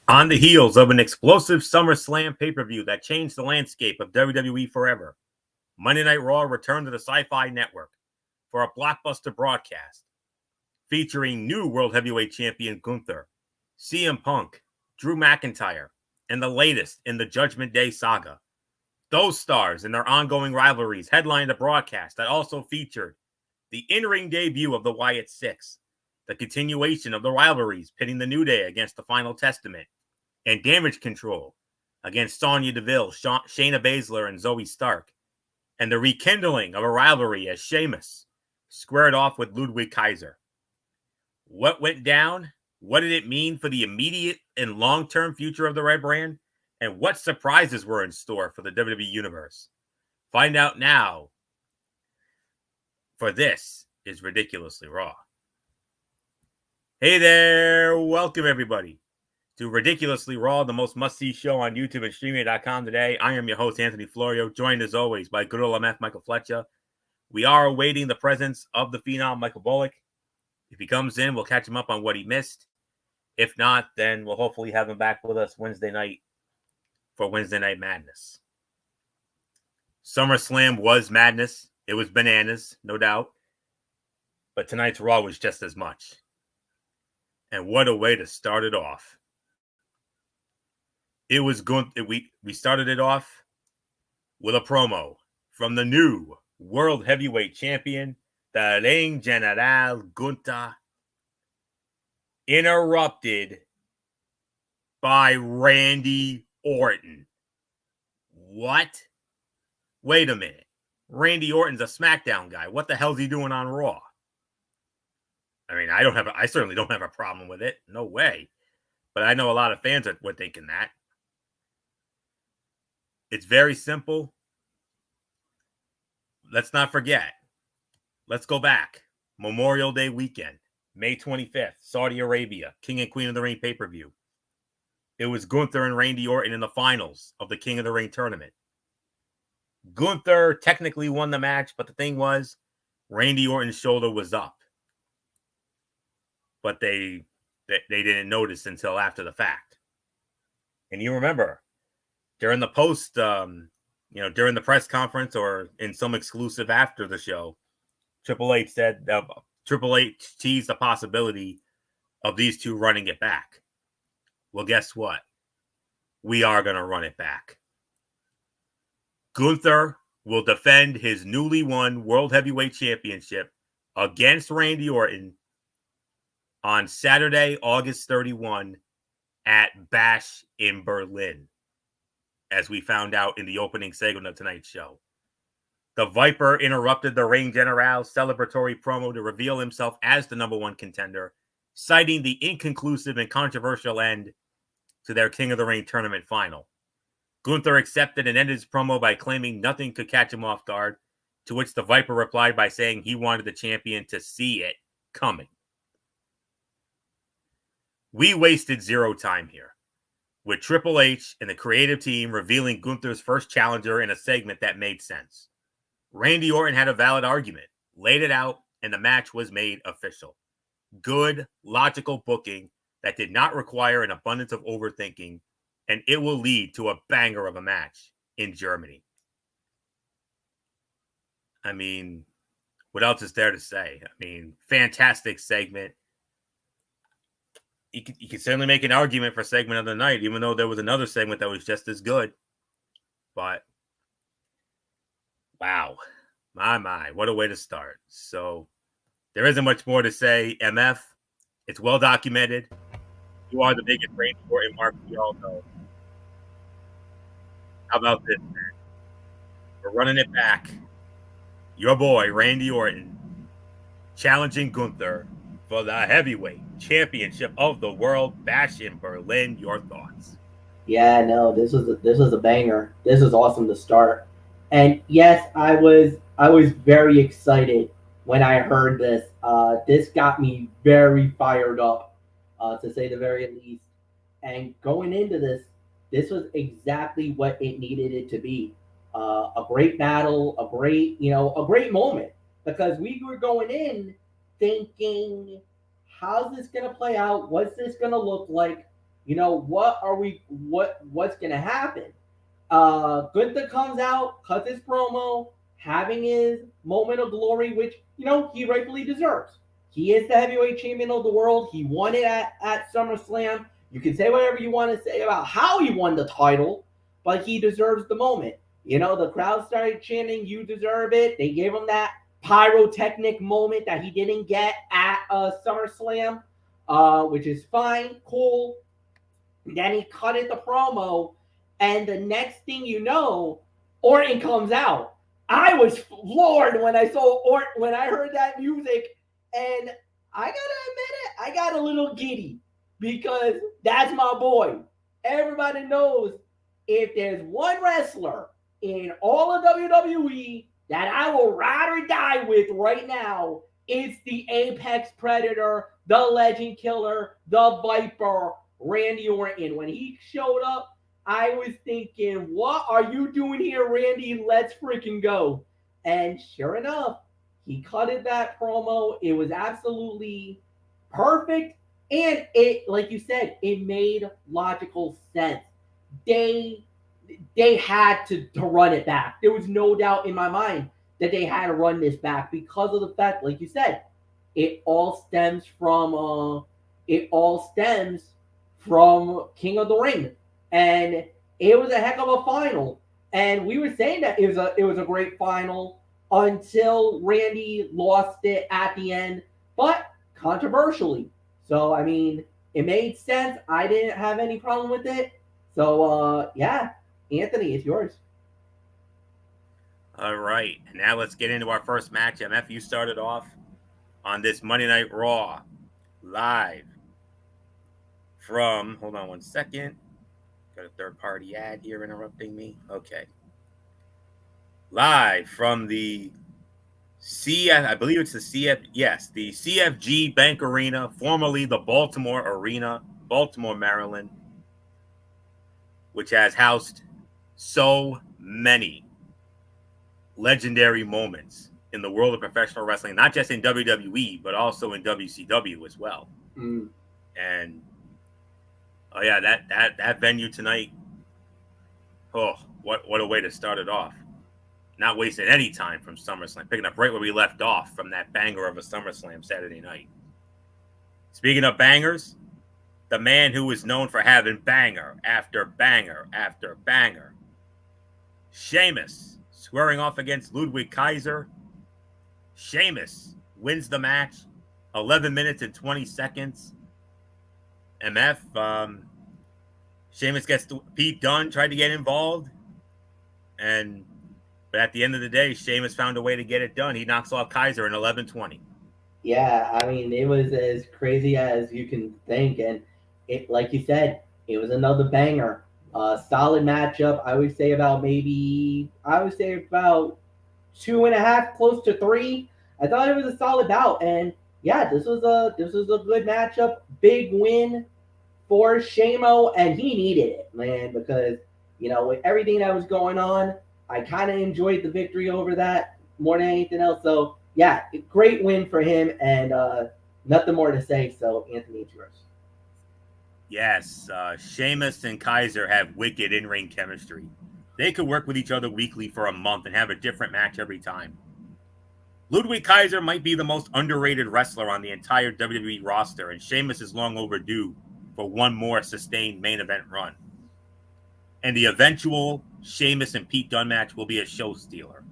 On the heels of an explosive SummerSlam pay-per-view that changed the landscape of WWE forever, Monday Night Raw returned to the Sci-Fi Network for a blockbuster broadcast featuring new World Heavyweight Champion Gunther, CM Punk, Drew McIntyre, and the latest in the Judgment Day saga. Those stars and their ongoing rivalries headlined a broadcast that also featured the in-ring debut of the Wyatt Six, the continuation of the rivalries pitting the New Day against the Final Testament, and Damage Control against Sonya Deville, Shayna Baszler, and Zoe Stark, and the rekindling of a rivalry as Sheamus squared off with Ludwig Kaiser. What went down? What did it mean for the immediate and long-term future of the Red Brand? And what surprises were in store for the WWE Universe? Find out now, for this is Ridiculously Raw. Hey there, welcome everybody to Ridiculously Raw, the most must-see show on YouTube and Streaming.com today. I am your host, Anthony Florio, joined as always by good old MF Michael Fletcher. We are awaiting the presence of the Phenom Michael Bullock. If he comes in, we'll catch him up on what he missed. If not, then we'll hopefully have him back with us Wednesday night for Wednesday Night Madness. SummerSlam was madness. It was bananas, no doubt. But tonight's Raw was just as much. And what a way to start it off. It was good. We started it off with a promo from the new World Heavyweight Champion, the Ring General Gunther, interrupted by Randy Orton. What? Wait a minute. Randy Orton's a SmackDown guy. What the hell's he doing on Raw? I mean, I certainly don't have a problem with it. No way. But I know a lot of fans were thinking that. It's very simple. Let's not forget. Let's go back. Memorial Day weekend, May 25th, Saudi Arabia, King and Queen of the Ring pay-per-view. It was Gunther and Randy Orton in the finals of the King of the Ring tournament. Gunther technically won the match, but the thing was, Randy Orton's shoulder was up. But they didn't notice until after the fact. And you remember, during the during the press conference or in some exclusive after the show, Triple H said that Triple H teased the possibility of these two running it back. Well, guess what? We are going to run it back. Gunther will defend his newly won World Heavyweight Championship against Randy Orton on Saturday, August 31 at Bash in Berlin, as we found out in the opening segment of tonight's show. The Viper interrupted the Ring General's celebratory promo to reveal himself as the number one contender, citing the inconclusive and controversial end to their King of the Ring tournament final. Gunther accepted and ended his promo by claiming nothing could catch him off guard, to which the Viper replied by saying he wanted the champion to see it coming. We wasted zero time here, with Triple H and the creative team revealing Gunther's first challenger in a segment that made sense. Randy Orton had a valid argument, laid it out, and the match was made official. Good, logical booking that did not require an abundance of overthinking, and it will lead to a banger of a match in Germany. I mean, what else is there to say? I mean, fantastic segment. You could certainly make an argument for segment of the night, even though there was another segment that was just as good. But, wow. My, what a way to start. So, there isn't much more to say. MF, it's well documented. You are the biggest Randy Orton mark, we all know. How about this, man? We're running it back. Your boy, Randy Orton, challenging Gunther for the heavyweight championship of the world, Bash in Berlin. Your thoughts? Yeah, no, this was a banger. This is awesome to start. And yes, I was very excited when I heard this. This got me very fired up, to say the very least. And going into this was exactly what it needed it to be. A great battle, a great moment, because we were going in thinking, how's this gonna play out? What's this gonna look like? what's gonna happen? Gunther comes out, cuts his promo, having his moment of glory, which he rightfully deserves. He is the heavyweight champion of the world. He won it at SummerSlam. You can say whatever you want to say about how he won the title, but he deserves the moment. The crowd started chanting, "You deserve it." They gave him that pyrotechnic moment that he didn't get at SummerSlam, which is fine, cool. Then he cut it the promo, and the next thing you know, Orton comes out. I was floored when I saw Orton, when I heard that music, and I gotta admit it, I got a little giddy because that's my boy. Everybody knows if there's one wrestler in all of WWE that I will ride or die with right now, it's the Apex Predator, the Legend Killer, the Viper, Randy Orton. When he showed up, I was thinking, what are you doing here, Randy? Let's freaking go. And sure enough, he cutted that promo. It was absolutely perfect. And it, like you said, it made logical sense. They had to run it back. There was no doubt in my mind that they had to run this back because of the fact, like you said, it all stems from King of the Ring, and it was a heck of a final. And we were saying that it was a great final until Randy lost it at the end, but controversially. So I mean, it made sense. I didn't have any problem with it. So yeah, Anthony, it's yours. All right, now let's get into our first match. MF, you started off on this Monday Night Raw live from, hold on one second. Got a third-party ad here interrupting me. Okay. Live from the I believe it's the CFG Bank Arena, formerly the Baltimore Arena, Baltimore, Maryland, which has housed so many legendary moments in the world of professional wrestling, not just in WWE, but also in WCW as well. Mm. And oh yeah, that venue tonight. Oh, what a way to start it off. Not wasting any time from SummerSlam, picking up right where we left off from that banger of a SummerSlam Saturday night. Speaking of bangers, the man who is known for having banger after banger after banger, Sheamus, squaring off against Ludwig Kaiser. Sheamus wins the match, 11 minutes and 20 seconds. MF, Sheamus gets Pete Dunne tried to get involved, but at the end of the day, Sheamus found a way to get it done. He knocks off Kaiser in 11:20. Yeah, I mean, it was as crazy as you can think, and it, like you said, it was another banger. Solid matchup. I would say about 2.5, close to 3. I thought it was a solid bout, and yeah, this was a good matchup. Big win for Shamo, and he needed it, man, because with everything that was going on, I kind of enjoyed the victory over that more than anything else. So yeah, great win for him, and nothing more to say. So Anthony, it's yours. Yes, Sheamus and Kaiser have wicked in-ring chemistry. They could work with each other weekly for a month and have a different match every time. Ludwig Kaiser might be the most underrated wrestler on the entire WWE roster, and Sheamus is long overdue for one more sustained main event run. And the eventual Sheamus and Pete Dunne match will be a show stealer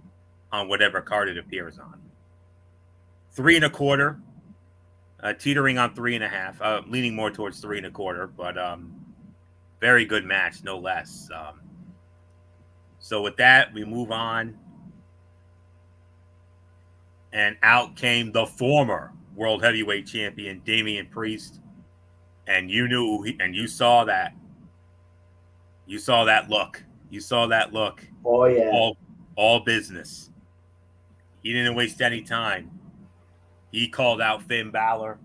on whatever card it appears on. 3.25, teetering on 3.5, leaning more towards 3.25, but very good match, no less. So with that, we move on. And out came the former World Heavyweight Champion, Damian Priest. And you knew, and you saw that. You saw that look. You saw that look. Oh, yeah. All business. He didn't waste any time. He called out Finn Balor.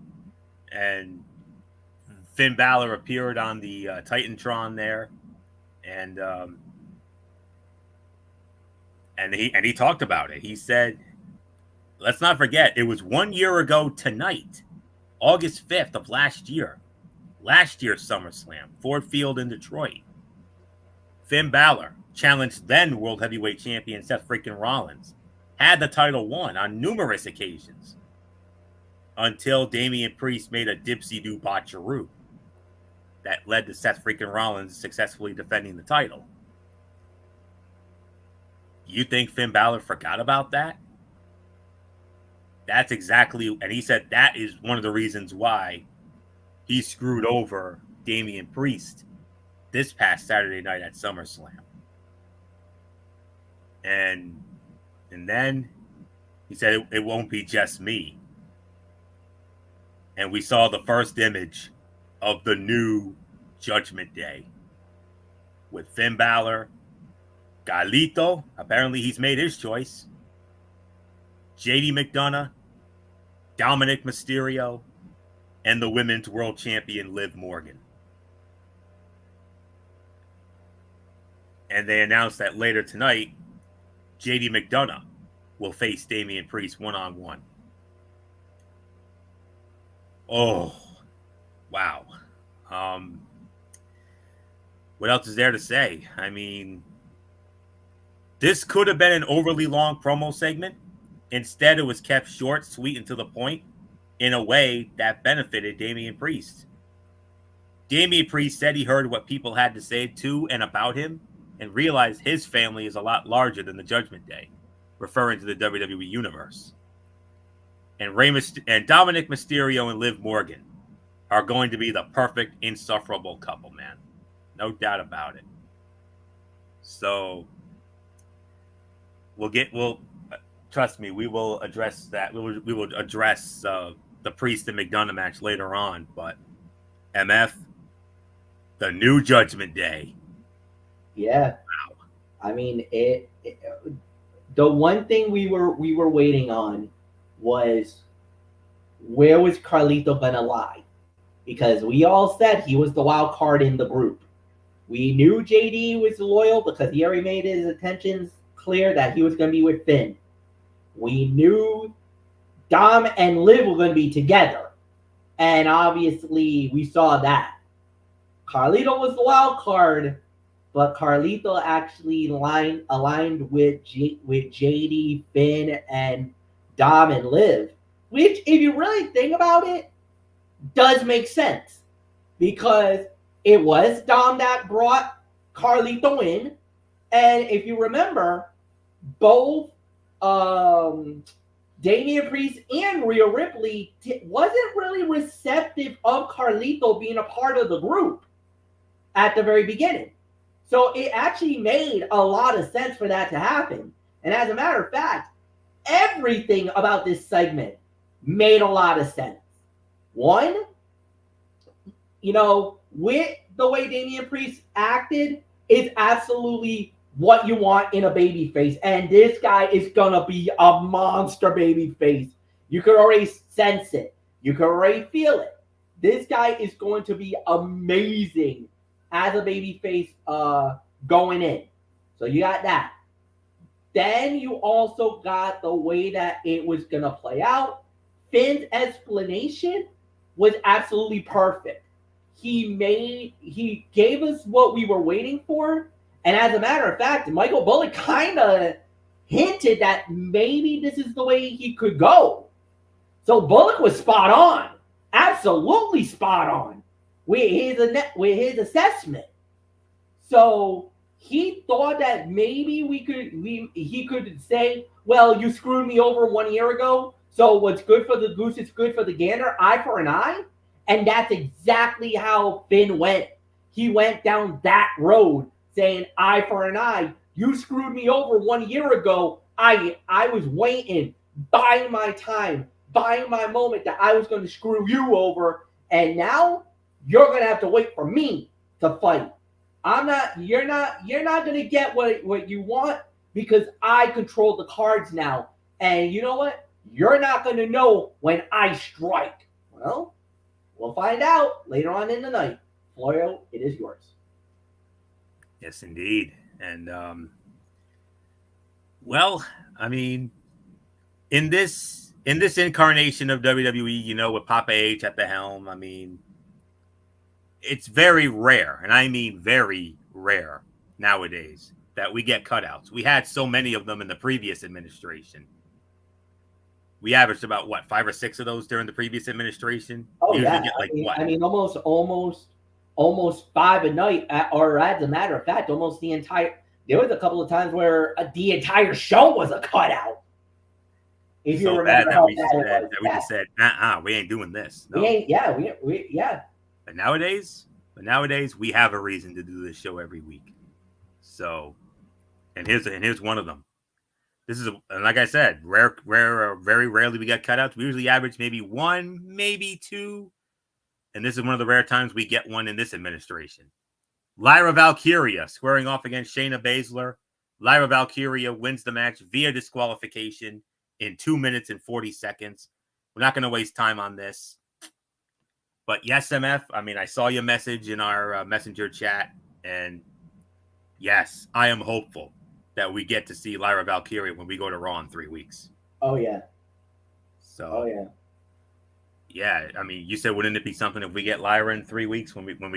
And Finn Balor appeared on the Titantron there. And he talked about it. He said, let's not forget, it was 1 year ago tonight, August 5th of last year, last year's SummerSlam, Ford Field in Detroit. Finn Balor challenged then World Heavyweight Champion Seth freaking Rollins, had the title won on numerous occasions until Damian Priest made a dipsy-do botcheroo that led to Seth freaking Rollins successfully defending the title. You think Finn Balor forgot about that? That's exactly, and he said that is one of the reasons why he screwed over Damian Priest this past Saturday night at SummerSlam. And then he said it won't be just me. And we saw the first image of the new Judgment Day with Finn Balor, Carlito, apparently he's made his choice, JD McDonough, Dominic Mysterio, and the Women's World Champion Liv Morgan. And they announced that later tonight, JD McDonough will face Damian Priest one-on-one. Oh, wow. What else is there to say? I mean, this could have been an overly long promo segment. Instead, it was kept short, sweet, and to the point in a way that benefited Damian Priest. Damian Priest said he heard what people had to say to and about him and realized his family is a lot larger than the Judgment Day, referring to the WWE Universe. And Dominic Mysterio and Liv Morgan are going to be the perfect insufferable couple, man. No doubt about it. So trust me, we will address that. We will address the Priest and McDonough match later on. But MF, the new Judgment Day. Yeah. Wow. I mean, the one thing we were waiting on was where was Carlito gonna lie? Because we all said he was the wild card in the group. We knew JD was loyal because he already made his intentions clear that he was going to be with Finn. We knew Dom and Liv were going to be together. And obviously, we saw that. Carlito was the wild card, but Carlito actually aligned with JD, Finn, and Dom and Liv. Which, if you really think about it, does make sense. Because it was Dom that brought Carlito in. And if you remember, both Damian Priest and Rhea Ripley wasn't really receptive of Carlito being a part of the group at the very beginning. So it actually made a lot of sense for that to happen. And as a matter of fact, everything about this segment made a lot of sense. One, with the way Damian Priest acted is absolutely what you want in a baby face. And this guy is going to be a monster baby face. You could already sense it. You could already feel it. This guy is going to be amazing as a baby face going in. So you got that. Then you also got the way that it was going to play out. Finn's explanation was absolutely perfect. He gave us what we were waiting for. And as a matter of fact, Michael Bullock kind of hinted that maybe this is the way he could go. So Bullock was spot on. Absolutely spot on with his assessment. So he thought that maybe he could say, well, you screwed me over 1 year ago. So what's good for the goose is good for the gander, eye for an eye. And that's exactly how Finn went. He went down that road saying eye for an eye. You screwed me over 1 year ago. I was waiting, buying my time, buying my moment that I was going to screw you over. And now you're going to have to wait for me to fight. You're not going to get what you want because I control the cards now. And you know what? You're not going to know when I strike. Well, we'll find out later on in the night. Florio, it is yours. Yes, indeed. And, well, I mean, in this incarnation of WWE, with Papa H at the helm, I mean, it's very rare, and I mean very rare nowadays, that we get cutouts. We had so many of them in the previous administration. We averaged about what, 5 or 6 of those during the previous administration. Oh We usually yeah, get like what? I mean, almost 5 a night, or as a matter of fact, almost the entire. There was a couple of times where the entire show was a cutout. If you So remember bad how that bad it was. we just said, we ain't doing this. No. We ain't. Yeah, yeah. But nowadays we have a reason to do this show every week. So, and here's one of them. This is like I said, rare, very rarely we get cutouts. We usually average maybe 1, maybe 2, and this is one of the rare times we get one in this administration. Lyra Valkyria squaring off against Shayna Baszler. Lyra Valkyria wins the match via disqualification in 2 minutes and 40 seconds. We're not going to waste time on this. But yes, MF, I mean, I saw your message in our messenger chat, and yes, I am hopeful that we get to see Lyra Valkyria when we go to Raw in 3 weeks. Oh yeah. So. Oh yeah. Yeah, I mean, you said, wouldn't it be something if we get Lyra in 3 weeks when you, me, and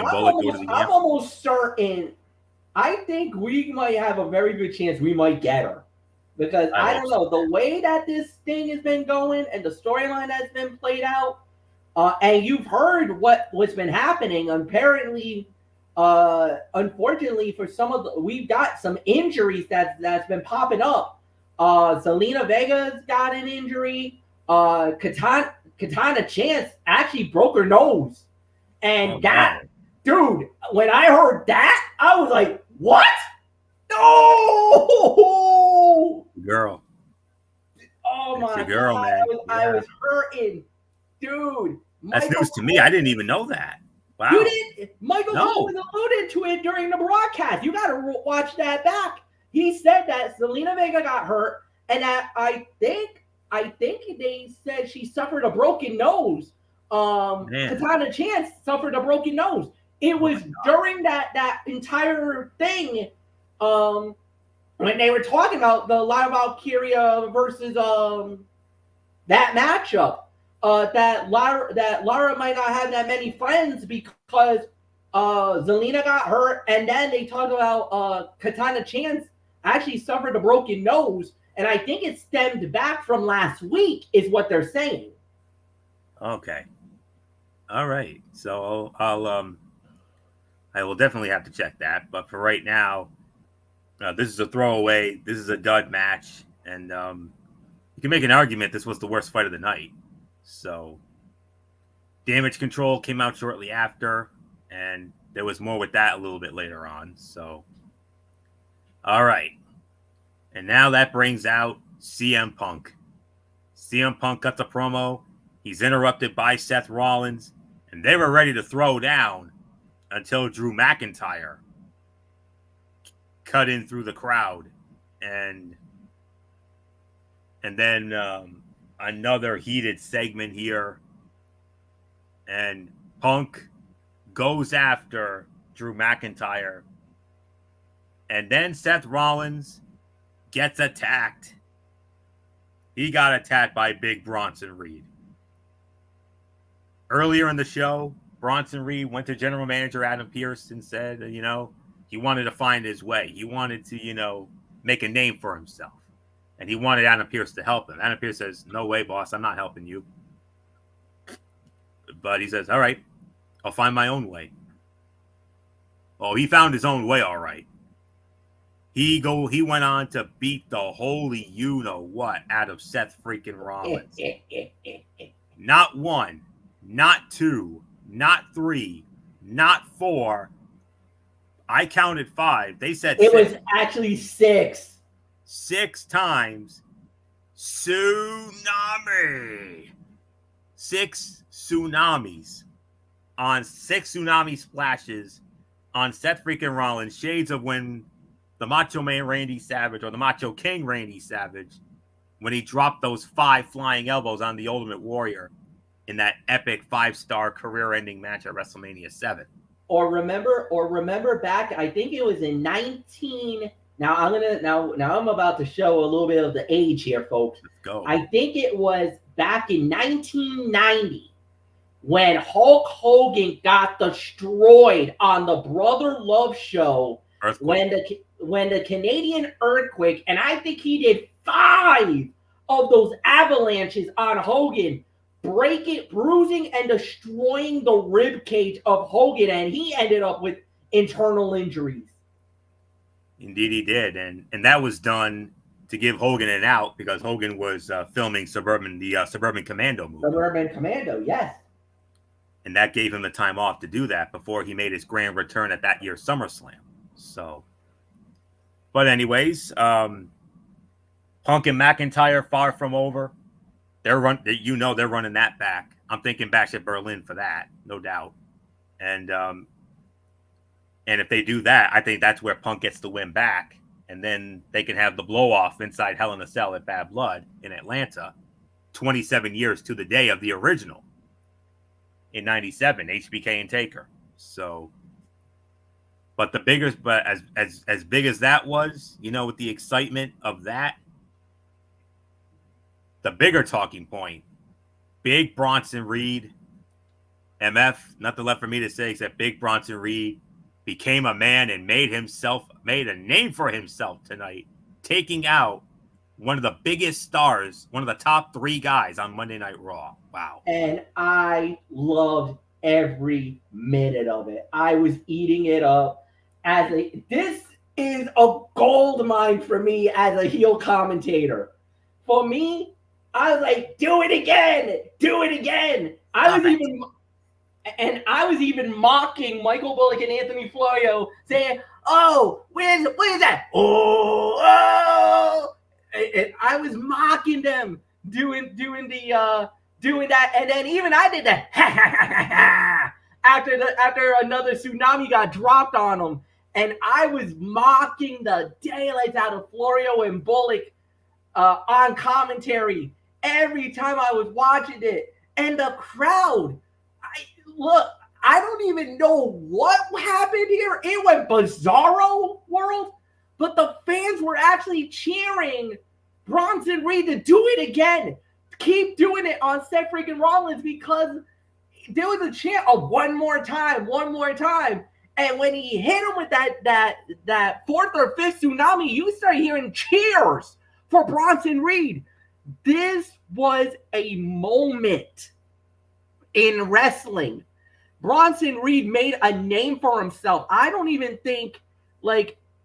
Bullet go to the I'm almost certain. I think we might have a very good chance we might get her, because I don't know the way that this thing has been going and the storyline that's been played out. And you've heard what's been happening. Apparently, unfortunately, for some of we've got some injuries that's been popping up. Zelina Vega's got an injury. Katana Chance actually broke her nose, and dude, when I heard that, I was like, "What? No, girl." Oh my girl, God, man. I was hurting, dude. That's news to me. I didn't even know that. Wow. You did. Michael Cole alluded to it during the broadcast. You got to watch that back. He said that Zelina Vega got hurt, and that I think they said she suffered a broken nose. Katana Chance suffered a broken nose. It was during that entire thing, when they were talking about the Lyra Valkyria versus that matchup, that Lyra might not have that many friends because Zelina got hurt, and then they talked about Katana Chance actually suffered a broken nose. And I think it stemmed back from last week, is what they're saying. Okay. All right. So I will definitely have to check that. But for right now, this is a throwaway. This is a dud match, and you can make an argument this was the worst fight of the night. So, Damage Control came out shortly after, and there was more with that a little bit later on. So, all right. And now that brings out CM Punk. CM Punk cuts a promo. He's interrupted by Seth Rollins, and they were ready to throw down until Drew McIntyre cut in through the crowd. And then another heated segment here. And Punk goes after Drew McIntyre. And then Seth Rollins gets attacked. He got attacked by Big Bronson Reed. Earlier in the show, Bronson Reed went to General Manager Adam Pearce and said, he wanted to find his way. He wanted to, make a name for himself. And he wanted Adam Pearce to help him. Adam Pearce says, "No way, boss. I'm not helping you." But he says, "All right, I'll find my own way." Oh, he found his own way, all right. He went on to beat the holy you-know-what out of Seth freaking Rollins. Not 1, not 2, not 3, not 4. I counted 5. They said it 6. was actually 6. 6 times. Tsunami. 6 tsunamis on 6 tsunami splashes on Seth freaking Rollins. Shades of when the Macho Man Randy Savage, or the Macho King Randy Savage, when he dropped those 5 flying elbows on the Ultimate Warrior in that epic 5-star career-ending match at WrestleMania 7. Or remember back, I think it was in 19. Now I'm about to show a little bit of the age here, folks. Let's go. I think it was back in 1990 when Hulk Hogan got destroyed on the Brother Love show, Earthquake. when the Canadian Earthquake, and I think he did 5 of those avalanches on Hogan, bruising and destroying the rib cage of Hogan, and he ended up with internal injuries. Indeed, he did, and that was done to give Hogan an out because Hogan was filming the Suburban Commando movie. Suburban Commando, yes. And that gave him the time off to do that before he made his grand return at that year's SummerSlam. So, but anyways, Punk and McIntyre far from over. They're running that back. I'm thinking back to Berlin for that, no doubt. And if they do that, I think that's where Punk gets the win back. And then they can have the blow off inside Hell in a Cell at Bad Blood in Atlanta, 27 years to the day of the original in 97, HBK and Taker. So, but as big as that was, with the excitement of that, the bigger talking point, Big Bronson Reed, MF, nothing left for me to say except Big Bronson Reed became a man and made a name for himself tonight, taking out one of the biggest stars, one of the top 3 guys on Monday Night Raw. Wow. And I loved every minute of it. I was eating it up. This is a gold mine for me as a heel commentator. For me, I was like, do it again. I was even mocking Michael Bullock and Anthony Florio, saying, "Oh, what is that? Oh!" And I was mocking them, doing that, and then even I did that after another tsunami got dropped on them, and I was mocking the daylights out of Florio and Bullock on commentary every time I was watching it, and the crowd. I don't even know what happened here. It went bizarro world, but the fans were actually cheering Bronson Reed to do it again. Keep doing it on Seth freaking Rollins, because there was a chant of one more time. And when he hit him with that 4th or 5th tsunami, you start hearing cheers for Bronson Reed. This was a moment in wrestling. Bronson Reed made a name for himself. I don't even think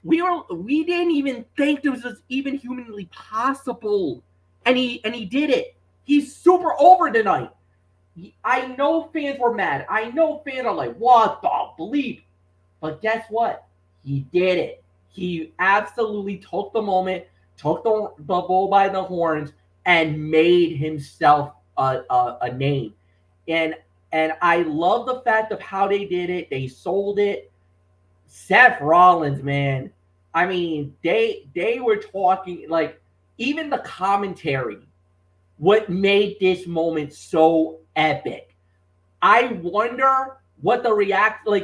we didn't even think this was even humanly possible. And he did it. He's super over tonight. I know fans were mad. I know fans are like, what the bleep? But guess what? He did it. He absolutely took the moment, took the bull by the horns, and made himself a name. And I love the fact of how they did it. They sold it. Seth Rollins, man. I mean, they were talking, like, even the commentary, what made this moment so epic. I wonder what the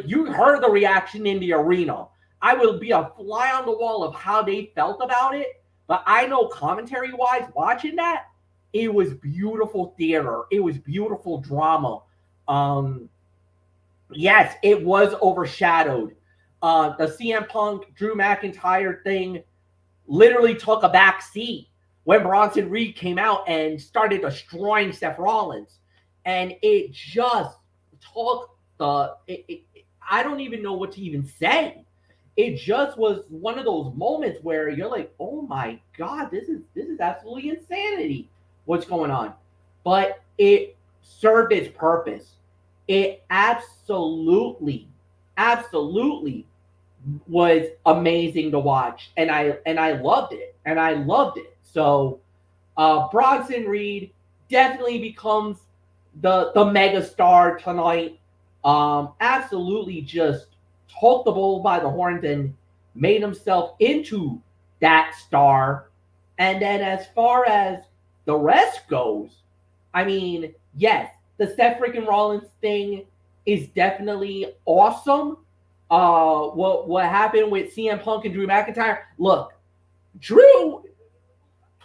you heard the reaction in the arena. I will be a fly on the wall of how they felt about it. But I know commentary-wise, watching that, it was beautiful theater. It was beautiful drama. Yes, it was overshadowed. The CM Punk Drew McIntyre thing literally took a back seat when Bronson Reed came out and started destroying Seth Rollins. And it just took I don't even know what to even say. It just was one of those moments where you're like, oh my God, this is absolutely insanity. What's going on? But it served its purpose. It absolutely was amazing to watch. And I loved it. So Bronson Reed definitely becomes the mega star tonight. Absolutely just took the bull by the horns and made himself into that star. And then as far as the rest goes, I mean, yes, the Seth freaking Rollins thing is definitely awesome. What happened with CM Punk and Drew McIntyre? Look, Drew,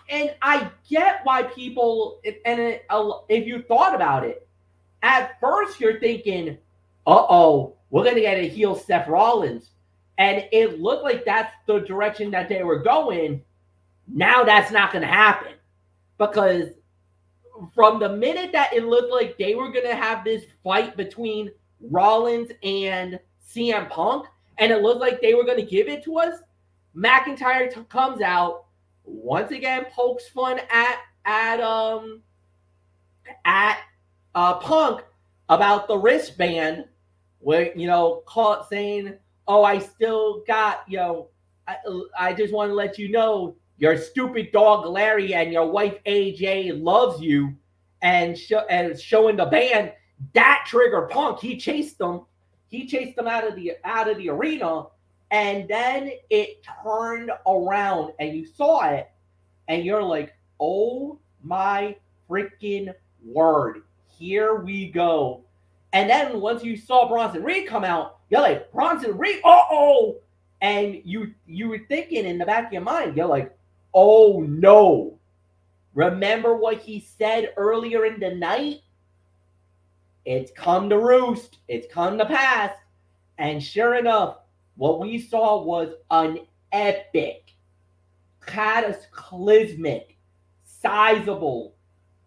and I get why people, if you thought about it, at first you're thinking, uh-oh, we're going to get a heel Seth Rollins. And it looked like that's the direction that they were going. Now that's not going to happen. Because from the minute that it looked like they were going to have this fight between Rollins and CM Punk, and it looked like they were going to give it to us, McIntyre comes out, once again pokes fun at Punk about the wristband, where saying, "Oh, I still got I just want to let you know your stupid dog Larry and your wife AJ loves you," and showing the band that triggered Punk. He chased them out of the arena, and then it turned around, and you saw it, and you're like, "Oh my freaking word! Here we go!" And then once you saw Bronson Reed come out, you're like, "Bronson Reed, uh-oh!" And you were thinking in the back of your mind, you're like, "Oh no. Remember what he said earlier in the night? It's come to roost. It's come to pass." And sure enough, what we saw was an epic, cataclysmic, sizable,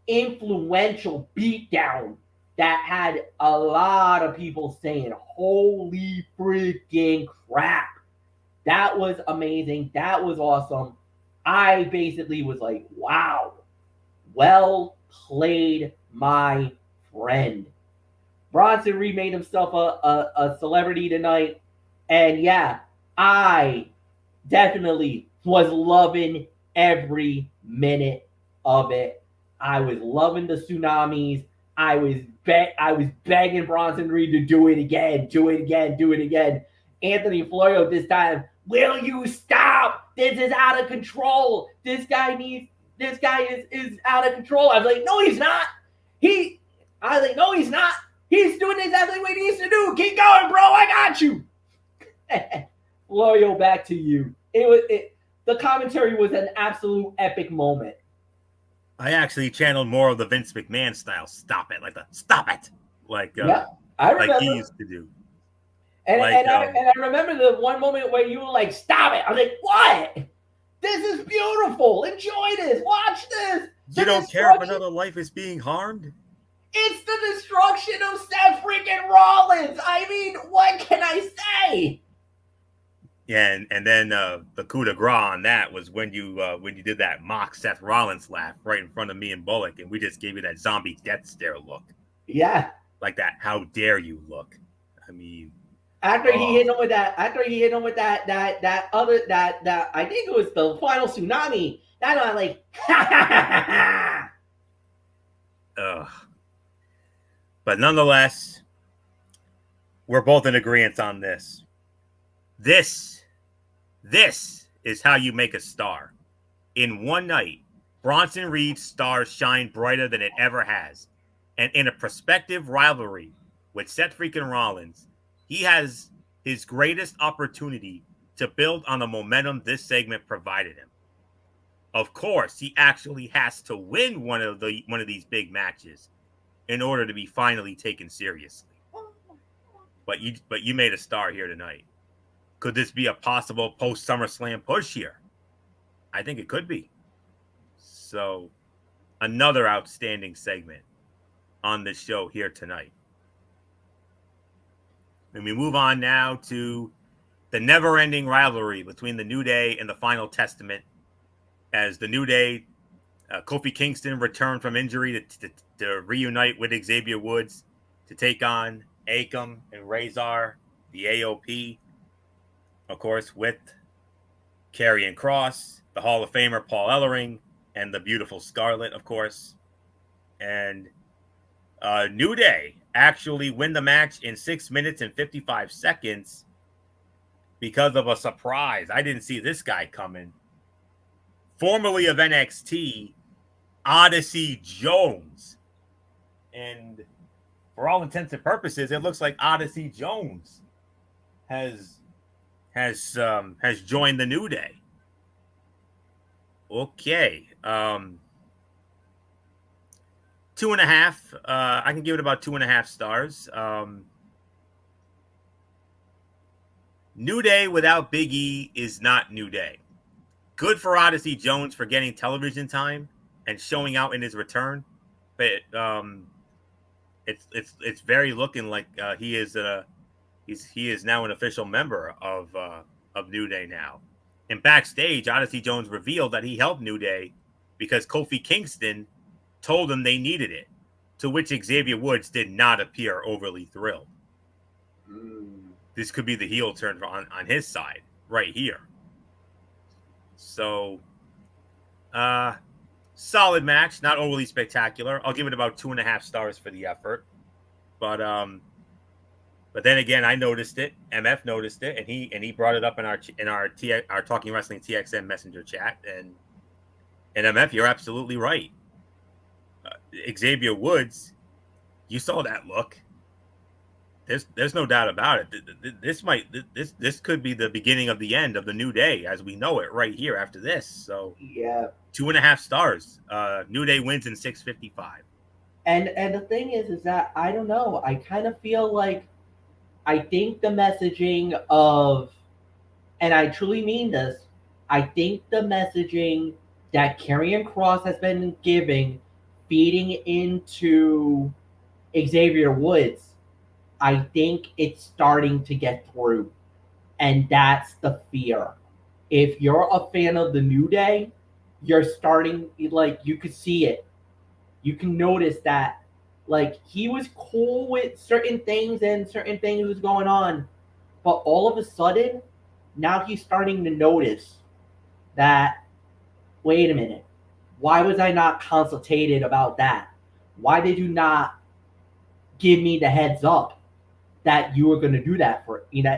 influential beatdown that had a lot of people saying, "Holy freaking crap." That was amazing. That was awesome. I basically was like, wow, well played, my friend. Bronson Reed made himself a celebrity tonight. And yeah, I definitely was loving every minute of it. I was loving the tsunamis. I was begging Bronson Reed to do it again. Anthony Florio this time, "Will you stop? This is out of control. This guy is out of control." I was like, "No, he's not. No, he's not. He's doing exactly what he needs to do. Keep going, bro. I got you." Florio, back to you. The commentary was an absolute epic moment. I actually channeled more of the Vince McMahon style. Stop it. Stop it. I remember. Like he used to do. And I remember the one moment where you were like, "Stop it." I was like, "What? This is beautiful. Enjoy this. Watch this." You don't care if another life is being harmed? It's the destruction of Seth freaking Rollins. I mean, what can I say? Yeah, and then the coup de grace on that was when you did that mock Seth Rollins laugh right in front of me and Bullock, and we just gave you that zombie death stare look. Yeah. Like that, how dare you look. I mean, After he hit him with that, I think it was the final tsunami. That I'm like, ugh. But nonetheless, we're both in agreement on this. This is how you make a star. In one night, Bronson Reed's stars shine brighter than it ever has. And in a prospective rivalry with Seth freaking Rollins, he has his greatest opportunity to build on the momentum this segment provided him. Of course, he actually has to win one of these big matches in order to be finally taken seriously. But you made a star here tonight. Could this be a possible post SummerSlam push here? I think it could be. So, another outstanding segment on the show here tonight. And we move on now to the never-ending rivalry between the New Day and the Final Testament, as the New Day, Kofi Kingston returned from injury to reunite with Xavier Woods to take on Akam and Razor, the AOP, of course, with Karrion Kross, the Hall of Famer Paul Ellering, and the beautiful Scarlett, of course. And New Day actually win the match in 6 minutes and 55 seconds because of a surprise. I didn't see this guy coming. Formerly of NXT, Odyssey Jones. And for all intents and purposes, it looks like Odyssey Jones has joined the New Day. Okay. 2.5. I can give it about 2.5 stars. New Day without Big E is not New Day. Good for Odyssey Jones for getting television time and showing out in his return, but it's very looking like he is now an official member of New Day now. And backstage, Odyssey Jones revealed that he helped New Day because Kofi Kingston told him they needed it, to which Xavier Woods did not appear overly thrilled. This could be the heel turn on his side right here. So, solid match, not overly spectacular. I'll give it about 2.5 stars for the effort. But then again, I noticed it. MF noticed it, and he brought it up in our Talking Wrestling TXM Messenger chat. And MF, you're absolutely right. Xavier Woods, you saw that look. There's no doubt about it. This could be the beginning of the end of the New Day as we know it right here after this. So yeah, 2.5 stars. New Day wins in 6:55. And the thing is that I don't know. I kind of feel like I think the messaging of, and I truly mean this, I think the messaging that Karrion Kross has been giving, feeding into Xavier Woods, I think it's starting to get through. And that's the fear. If you're a fan of the New Day, you're starting, like, you could see it. You can notice that, like, he was cool with certain things and certain things was going on. But all of a sudden, now he's starting to notice that, wait a minute, why was I not consulted about that? Why did you not give me the heads up that you were going to do that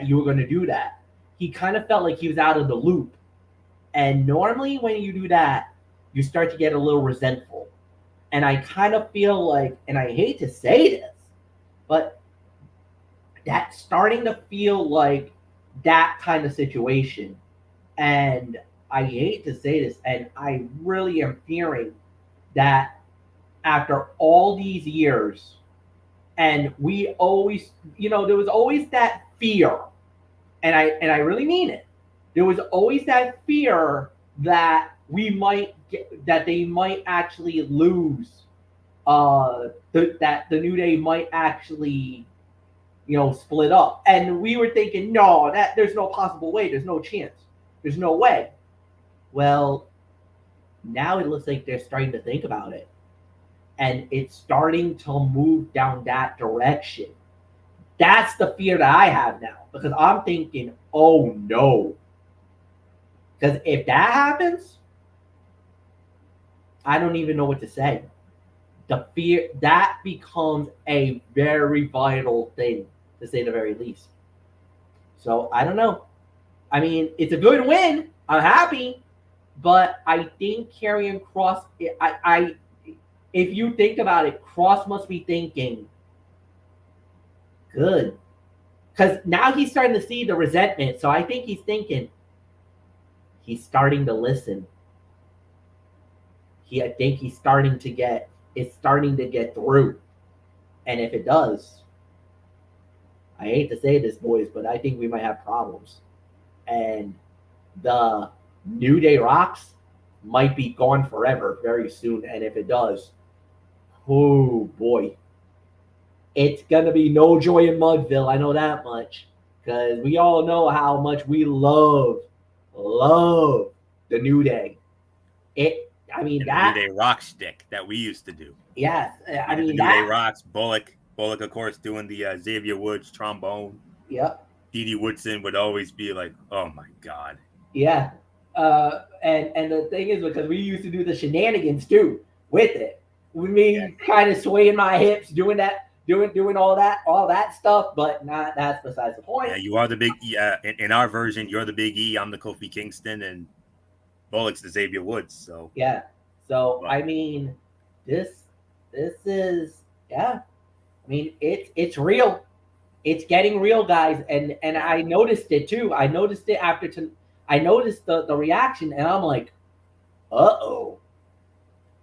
you were going to do that? He kind of felt like he was out of the loop. And normally when you do that, you start to get a little resentful. And I kind of feel like, and I hate to say this, but that's starting to feel like that kind of situation. And I hate to say this, and I really am fearing that after all these years, and we always, there was always that fear, and I really mean it. There was always that fear that that they might actually lose, that the New Day might actually, split up, and we were thinking, no, that there's no possible way, there's no chance, there's no way. Well, now it looks like they're starting to think about it. And it's starting to move down that direction. That's the fear that I have now. Because I'm thinking, oh no. Because if that happens, I don't even know what to say. The fear, that becomes a very vital thing, to say the very least. So, I don't know. I mean, it's a good win. I'm happy. But I think Karrion Kross, if you think about it, Kross must be thinking, good. Because now he's starting to see the resentment. So I think he's thinking, he's starting to listen. I think it's starting to get through. And if it does, I hate to say this, boys, but I think we might have problems. And the New Day Rocks might be gone forever very soon. And if it does, oh boy, it's gonna be no joy in Mudville. I know that much, because we all know how much we love the New Day. The New Day Rock stick that we used to do. Yes, the New Day Rocks. Bullock, of course, doing the Xavier Woods trombone. Yep. Dee Woodson would always be like, "Oh my god." Yeah, and the thing is, because we used to do the shenanigans too with it. With me kind of swaying my hips, doing all that stuff, but not that's besides the point. Yeah, you are the big in our version, you're the Big E. I'm the Kofi Kingston, and Bullock's the Xavier Woods. So yeah. So I mean, this is I mean, it's real. It's getting real, guys, and I noticed it too. I noticed it I noticed the reaction, and I'm like, uh-oh.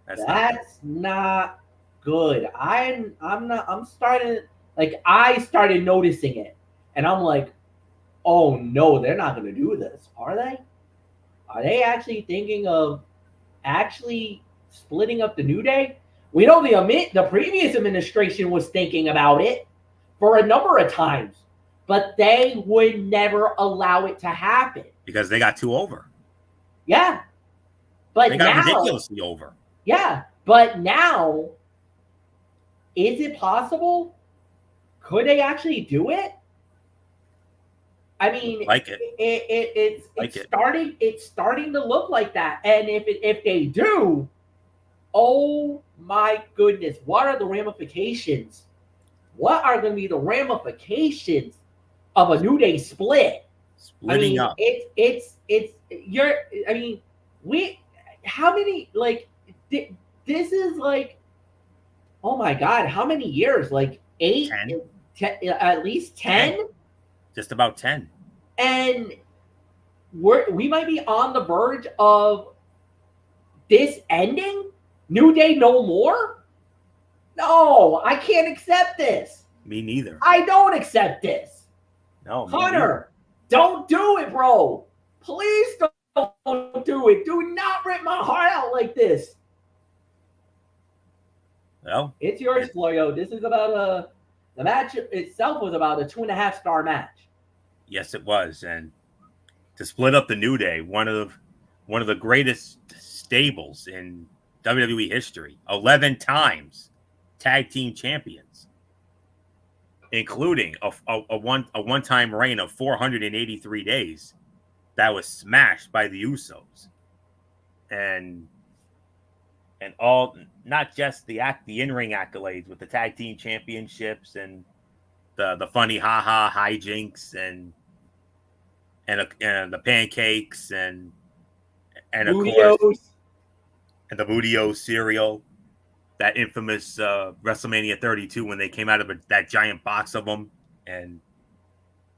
That's not good. I'm starting, like, I started noticing it, and I'm like, oh no, they're not going to do this, are they? Are they actually thinking of actually splitting up the New Day? We know the previous administration was thinking about it for a number of times, but they would never allow it to happen because they got too over. Yeah, but they got now, ridiculously over. Yeah, but now, is it possible? Could they actually do it? I mean, like it. It's starting to look like that. And if they do, oh my goodness, what are the ramifications? What are going to be the ramifications of a New Day split? Splitting up. How many, like, this is like, oh my God, how many years? Like 8, 10, at least 10? Just about 10. And we might be on the verge of this ending? New Day no more? No, I can't accept this. Me neither. I don't accept this. No, Hunter, don't do it, bro. Please don't do it. Do not rip my heart out like this. Well, it's yours, Floyo. This is about the match itself was about a 2.5-star match. Yes, it was. And to split up the New Day, one of the greatest stables in WWE history, 11 times tag team champions, including a one-time reign of 483 days that was smashed by the Usos. And all, not just the in-ring accolades with the tag team championships and the funny haha hijinks and the pancakes and of course and the Budio cereal, that infamous WrestleMania 32 when they came out of that giant box of them, and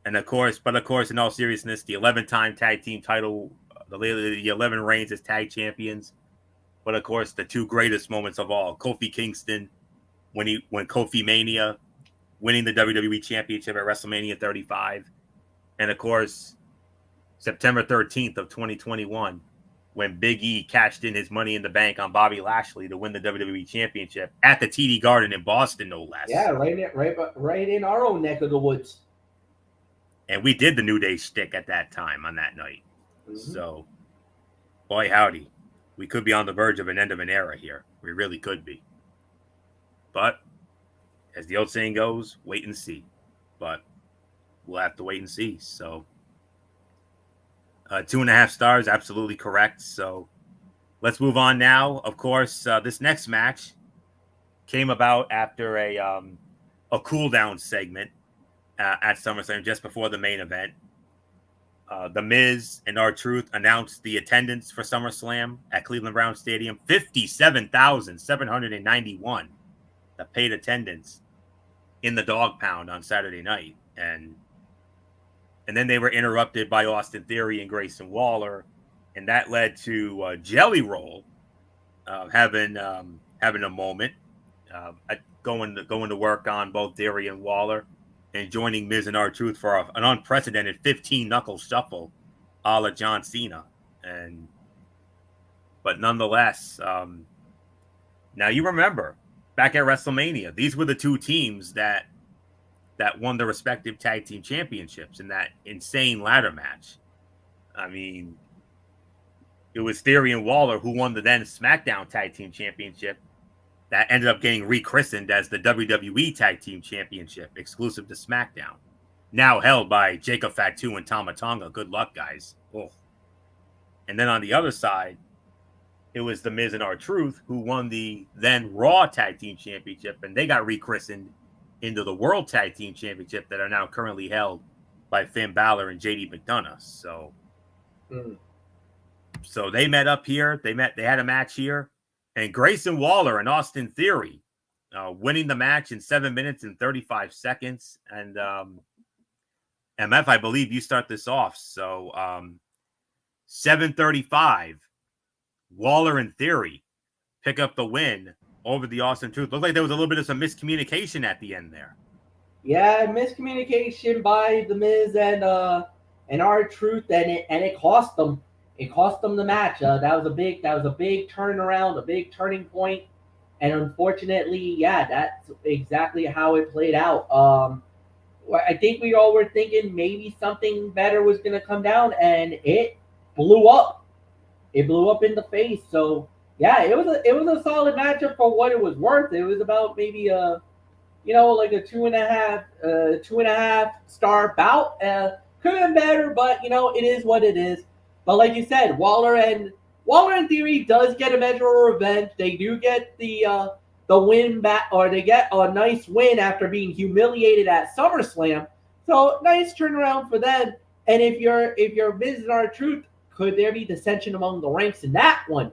of course, in all seriousness, the 11-time tag team title, the 11 reigns as tag champions. But of course, the two greatest moments of all: Kofi Kingston when Kofi Mania, winning the WWE Championship at WrestleMania 35, and of course, September 13th of 2021, when Big E cashed in his Money in the Bank on Bobby Lashley to win the WWE Championship at the TD Garden in Boston, no less. Yeah, right in our own neck of the woods. And we did the New Day shtick at that time on that night. Mm-hmm. So, boy, howdy. We could be on the verge of an end of an era here. We really could be. But, as the old saying goes, wait and see. But we'll have to wait and see. So, 2.5 stars, absolutely correct. So, let's move on now. Of course, this next match came about after a cool down segment at SummerSlam just before the main event. The Miz and R-Truth announced the attendance for SummerSlam at Cleveland Browns Stadium: 57,791. The paid attendance in the Dog Pound on Saturday night, and then they were interrupted by Austin Theory and Grayson Waller, and that led to Jelly Roll having a moment, going to work on both Theory and Waller, and joining Miz and R-Truth for an unprecedented 15-knuckle shuffle a la John Cena. But nonetheless, now you remember, back at WrestleMania, these were the two teams that won the respective tag team championships in that insane ladder match. I mean, it was Theory and Waller who won the then SmackDown Tag Team Championship that ended up getting rechristened as the WWE Tag Team Championship, exclusive to SmackDown, now held by Jacob Fatu and Tama Tonga. Good luck, guys. Oh. And then on the other side, it was the Miz and R-Truth who won the then Raw Tag Team Championship, and they got rechristened into the World Tag Team Championship that are now currently held by Finn Balor and JD McDonough. So they met up here. They had a match here. And Grayson Waller and Austin Theory winning the match in 7 minutes and 35 seconds. And MF, I believe you start this off. So 7:35, Waller and Theory pick up the win over the Austin Truth. Looked like there was a little bit of some miscommunication at the end there. Yeah, miscommunication by The Miz and R-Truth, and it cost them. It cost them the match. That was a big turnaround, a big turning point, and unfortunately, yeah, that's exactly how it played out. I think we all were thinking maybe something better was going to come down, and it blew up. It blew up in the face. So yeah, it was a solid matchup for what it was worth. It was about maybe like a 2.5 star bout. Could have been better, but it is what it is. But like you said, Waller and Theory does get a measure of revenge. They do get the win back, or they get a nice win after being humiliated at SummerSlam. So nice turnaround for them. And if you're Miz and R-Truth, could there be dissension among the ranks in that one?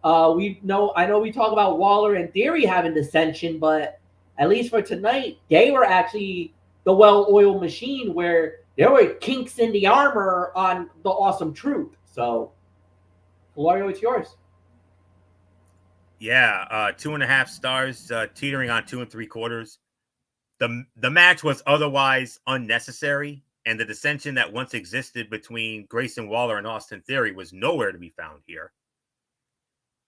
I know we talk about Waller and Theory having dissension, but at least for tonight, they were actually the well-oiled machine where there were kinks in the armor on the Awesome Truth. So, Florio, it's yours. Yeah, 2.5 stars, teetering on 2 3/4. The match was otherwise unnecessary, and the dissension that once existed between Grayson Waller and Austin Theory was nowhere to be found here.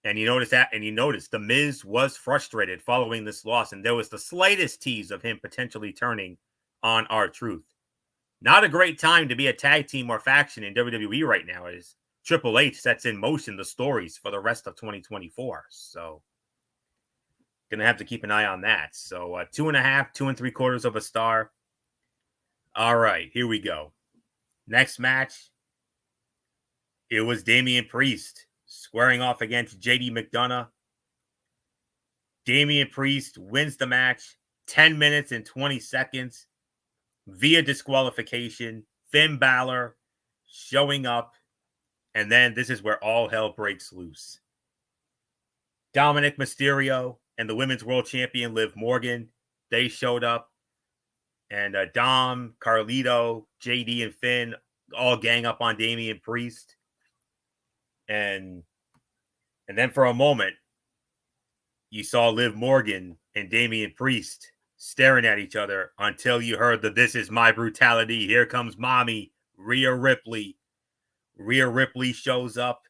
And you notice The Miz was frustrated following this loss, and there was the slightest tease of him potentially turning on R-Truth. Not a great time to be a tag team or faction in WWE right now, as Triple H sets in motion the stories for the rest of 2024. So, gonna have to keep an eye on that. So, 2.5, 2 3/4 of a star. All right, here we go. Next match. It was Damian Priest squaring off against JD McDonough. Damian Priest wins the match 10 minutes and 20 seconds via disqualification. Finn Balor showing up. And then this is where all hell breaks loose. Dominic Mysterio and the Women's World Champion Liv Morgan, they showed up. And Dom, Carlito, JD, and Finn all gang up on Damian Priest. And then for a moment, you saw Liv Morgan and Damian Priest staring at each other until you heard the "This is my brutality. Here comes mommy," Rhea Ripley. Rhea Ripley shows up.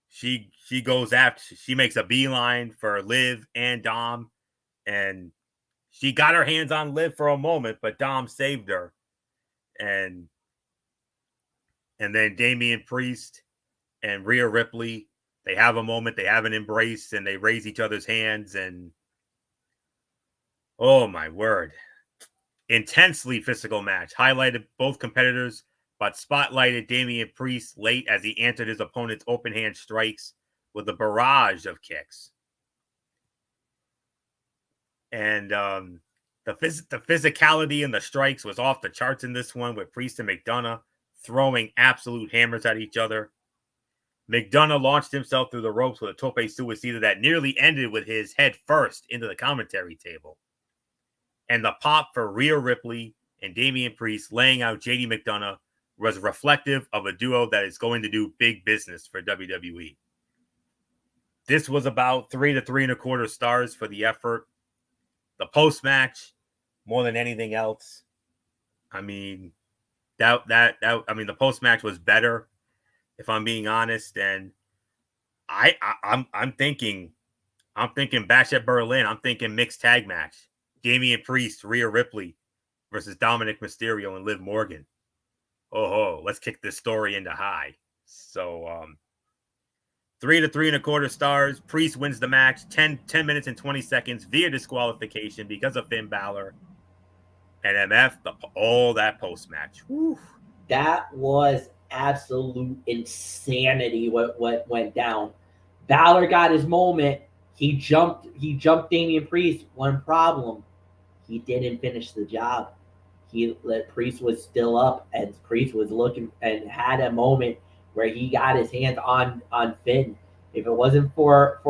She goes after. She makes a beeline for Liv and Dom, and she got her hands on Liv for a moment, but Dom saved her. And then Damian Priest and Rhea Ripley, they have a moment, they have an embrace, and they raise each other's hands, and oh my word. Intensely physical match. Highlighted both competitors, but spotlighted Damian Priest late as he answered his opponent's open hand strikes with a barrage of kicks. And the physicality in the strikes was off the charts in this one, with Priest and McDonough throwing absolute hammers at each other. McDonough launched himself through the ropes with a tope suicida that nearly ended with his head first into the commentary table. And the pop for Rhea Ripley and Damian Priest laying out JD McDonough was reflective of a duo that is going to do big business for WWE. This was about 3 to 3 1/4 stars for the effort. The post-match, more than anything else, I mean, the post-match was better, if I'm being honest. And I'm thinking Bash at Berlin. I'm thinking mixed tag match. Damian Priest, Rhea Ripley versus Dominic Mysterio and Liv Morgan. Oh, let's kick this story into high. So 3 to 3 1/4 stars. Priest wins the match 10 minutes and 20 seconds via disqualification because of Finn Balor. And MF, all that post-match. Whew. That was absolute insanity what went down. Balor got his moment. He jumped Damian Priest. One problem, he didn't finish the job. Priest was still up, and Priest was looking and had a moment where he got his hands on Finn. If it wasn't for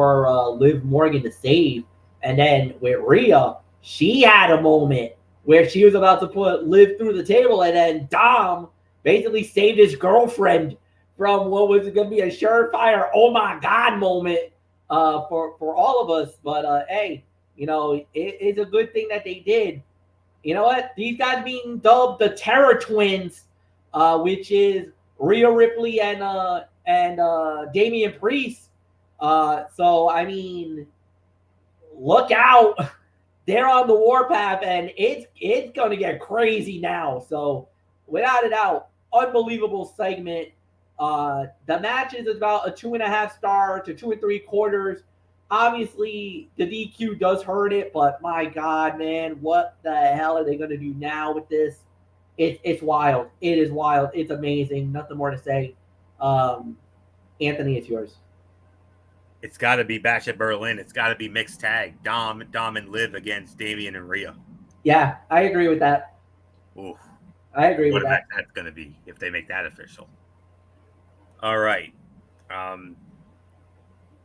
Liv Morgan to save, and then with Rhea, she had a moment where she was about to put Liv through the table, and then Dom basically saved his girlfriend from what was going to be a surefire "oh my god" moment for all of us. But hey, it's a good thing that they did. You know what? These guys being dubbed the Terror Twins, which is Rhea Ripley and Damian Priest. So I mean, look out. They're on the warpath, and it's gonna get crazy now. So without a doubt, unbelievable segment. The match is about a 2.5 star to 2 3/4. Obviously, the DQ does hurt it, but my God, man, what the hell are they gonna do now with this? It's wild. It is wild. It's amazing. Nothing more to say. Anthony, it's yours. It's got to be Bash at Berlin. It's got to be mixed tag. Dom and Liv against Damian and Rhea. Yeah, I agree with that. Oof. I agree with What that. that's going to be if they make that official. All right.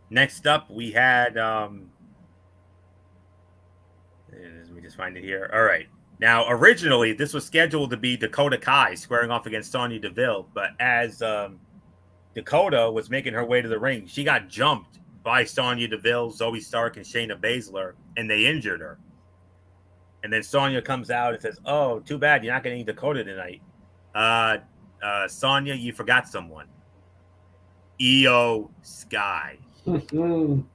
Next up, we had. Let me just find it here. All right. Now, originally, this was scheduled to be Dakota Kai squaring off against Sonya Deville, but as Dakota was making her way to the ring, she got jumped by Sonya Deville, Zoe Stark, and Shayna Baszler, and they injured her. And then Sonya comes out and says, "Oh, too bad, you're not getting Dakota tonight. Sonya, you forgot someone. Io Sky." And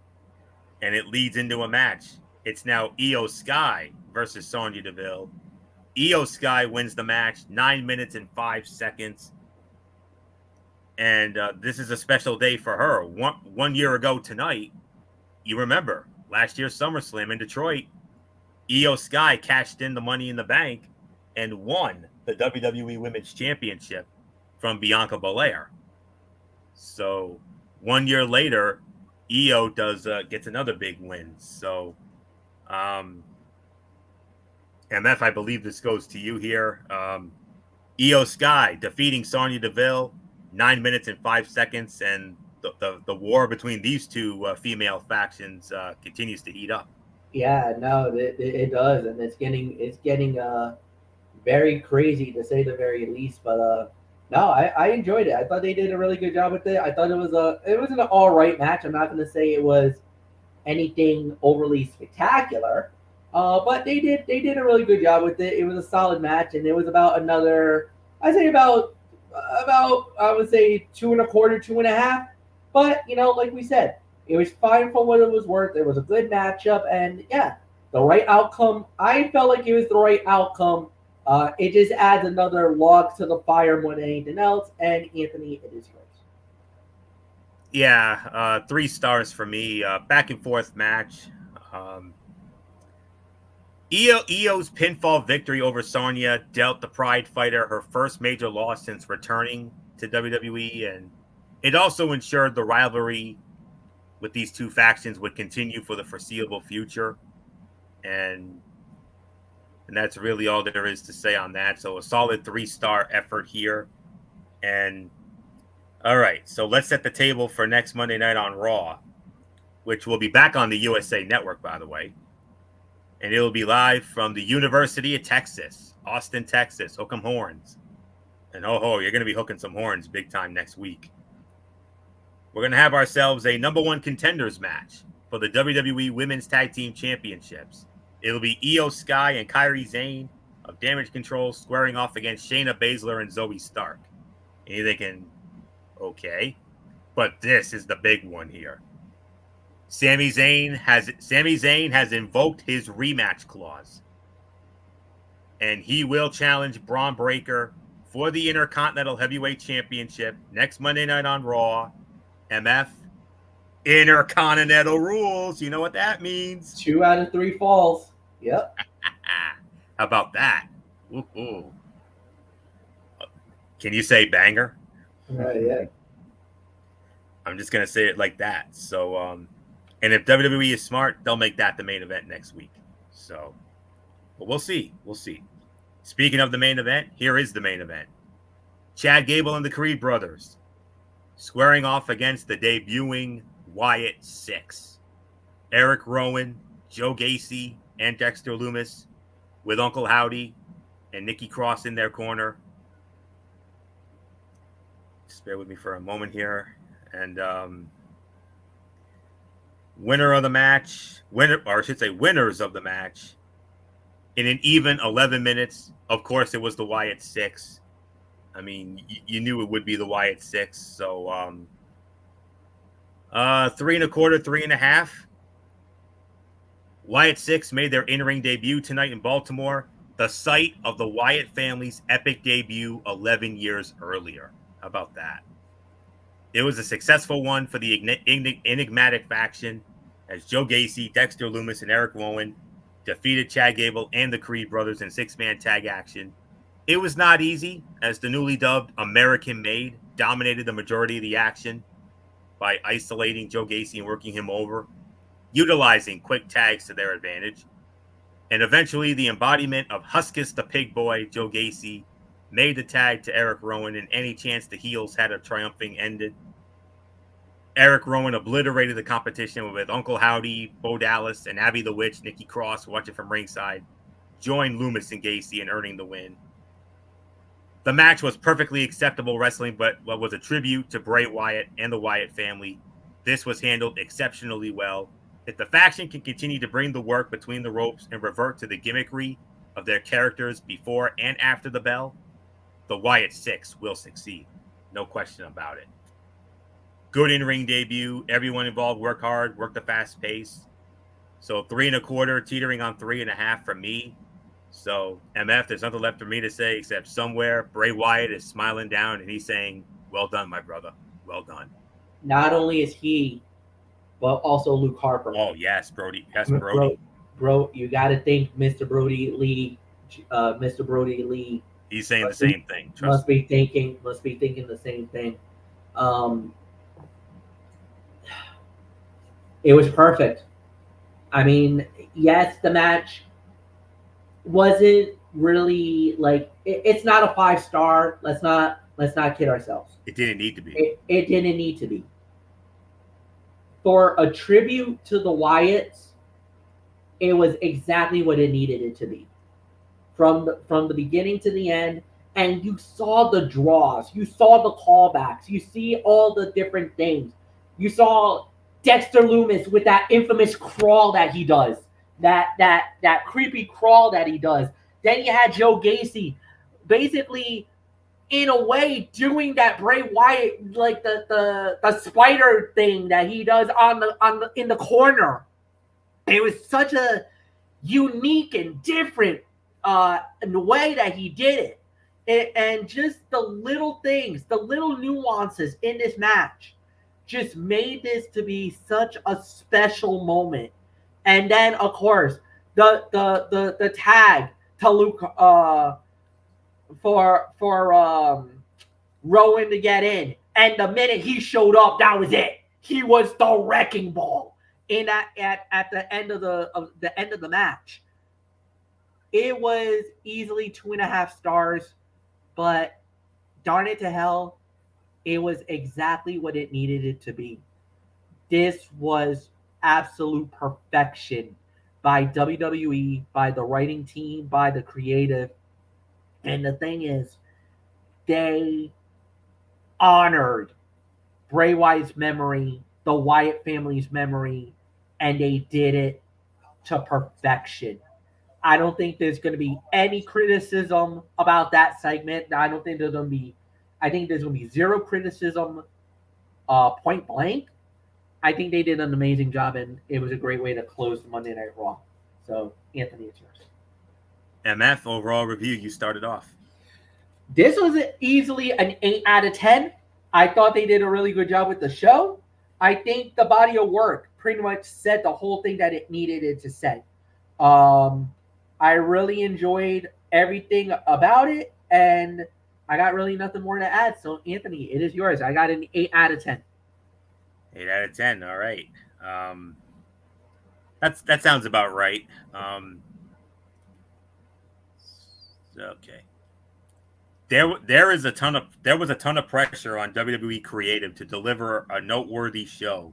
it leads into a match. It's now Io Sky versus Sonya Deville. Io Sky wins the match, 9 minutes and 5 seconds. And this is a special day for her. One year ago tonight, you remember, last year's SummerSlam in Detroit, Io Sky cashed in the Money in the Bank and won the WWE Women's Championship from Bianca Belair. So 1 year later, Io gets another big win. So, MF, I believe this goes to you here. Io Sky defeating Sonya Deville, 9 minutes and 5 seconds, and the war between these two female factions continues to heat up. Yeah, no, it does, and it's getting very crazy to say the very least. But no, I enjoyed it. I thought they did a really good job with it. I thought it was an all right match. I'm not going to say it was anything overly spectacular, but they did a really good job with it. It was a solid match, and it was about another. I say about I would say 2.25, 2.5. But like we said, it was fine for what it was worth. It was a good matchup, and yeah, the right outcome. I felt like it was the right outcome. It just adds another log to the fire more than anything else. And Anthony, it is yours. Yeah, 3 stars for me. Back and forth match. Io's pinfall victory over Sonya dealt the Pride Fighter her first major loss since returning to WWE, and it also ensured the rivalry with these two factions would continue for the foreseeable future. And that's really all there is to say on that. So a solid 3-star effort here. And all right, so let's set the table for next Monday night on Raw, which will be back on the USA Network, by the way. And it'll be live from the University of Texas, Austin, Texas. Hook 'em horns. And you're going to be hooking some horns big time next week. We're going to have ourselves a number 1 contenders match for the WWE Women's Tag Team Championships. It'll be Io Sky and Kairi Sane of Damage Control squaring off against Shayna Baszler and Zoe Stark. And you're thinking, okay, but this is the big one here. Sami Zayn has invoked his rematch clause, and he will challenge Braun Breaker for the Intercontinental Heavyweight Championship next Monday night on Raw. MF, Intercontinental rules. You know what that means. 2 out of 3 falls. Yep. How about that? Ooh. Can you say banger? Yeah. I'm just going to say it like that. So, and if WWE is smart, they'll make that the main event next week. So, but we'll see. We'll see. Speaking of the main event, here is the main event. Chad Gable and the Creed brothers squaring off against the debuting Wyatt Six. Eric Rowan, Joe Gacy, and Dexter Lumis with Uncle Howdy and Nikki Cross in their corner. Just bear with me for a moment here. And Winner of the match, winners of the match. In an even 11 minutes, of course, it was the Wyatt Six. I mean, you knew it would be the Wyatt Six. So, 3.25, 3.5. Wyatt Six made their in-ring debut tonight in Baltimore, the site of the Wyatt family's epic debut 11 years earlier. How about that? It was a successful one for the enigmatic faction as Joe Gacy, Dexter Lumis, and Eric Rowan defeated Chad Gable and the Creed brothers in six-man tag action. It was not easy, as the newly dubbed American Made dominated the majority of the action by isolating Joe Gacy and working him over, utilizing quick tags to their advantage. And eventually, the embodiment of Huskus the Pig Boy, Joe Gacy, made the tag to Eric Rowan, and any chance the heels had a triumphing ended. Eric Rowan obliterated the competition with Uncle Howdy, Bo Dallas, and Abby the Witch, Nikki Cross, watching from ringside, joined Lumis and Gacy in earning the win. The match was perfectly acceptable wrestling, but what was a tribute to Bray Wyatt and the Wyatt family. This was handled exceptionally well. If the faction can continue to bring the work between the ropes and revert to the gimmickry of their characters before and after the bell, the Wyatt Six will succeed. No question about it. Good in-ring debut. Everyone involved worked hard, worked a fast pace. So 3.25, teetering on 3.5 for me. So, MF, there's nothing left for me to say except somewhere Bray Wyatt is smiling down and he's saying, well done, my brother. Well done. Not only is he, but also Luke Harper. Oh, yes, Brody. Yes, Brody. Bro, you got to think Mr. Brody Lee. Mr. Brody Lee. He's saying the same thing. Must be thinking the same thing. It was perfect. I mean, yes, the match wasn't really like it's not a 5-star. Let's not kid ourselves. It didn't need to be. It didn't need to be. For a tribute to the Wyatts, it was exactly what it needed it to be. From the beginning to the end, and you saw the draws, you saw the callbacks, you see all the different things. You saw Dexter Lumis with that infamous crawl that he does. That creepy crawl that he does. Then you had Joe Gacy basically in a way doing that Bray Wyatt, like the spider thing that he does in the corner. It was such a unique and different in the way that he did it. And just the little things, the little nuances in this match just made this to be such a special moment. And then, of course, the tag to Luke for Rowan to get in, and the minute he showed up, that was it. He was the wrecking ball at the end of the match. It was easily 2.5 stars, but darn it to hell, it was exactly what it needed it to be. This was absolute perfection by WWE, by the writing team, by the creative. And the thing is, they honored Bray Wyatt's memory, the Wyatt family's memory, and they did it to perfection. I don't think there's going to be any criticism about that segment. I think there's going to be zero criticism point blank. I think they did an amazing job, and it was a great way to close the Monday Night Raw. So, Anthony, it's yours. MF, overall review, you started off. This was easily an 8 out of 10. I thought they did a really good job with the show. I think the body of work pretty much said the whole thing that it needed it to say. I really enjoyed everything about it, and I got really nothing more to add. So, Anthony, it is yours. I got an 8 out of 10. 8 out of 10. All right. That sounds about right. Okay. There was a ton of pressure on WWE Creative to deliver a noteworthy show,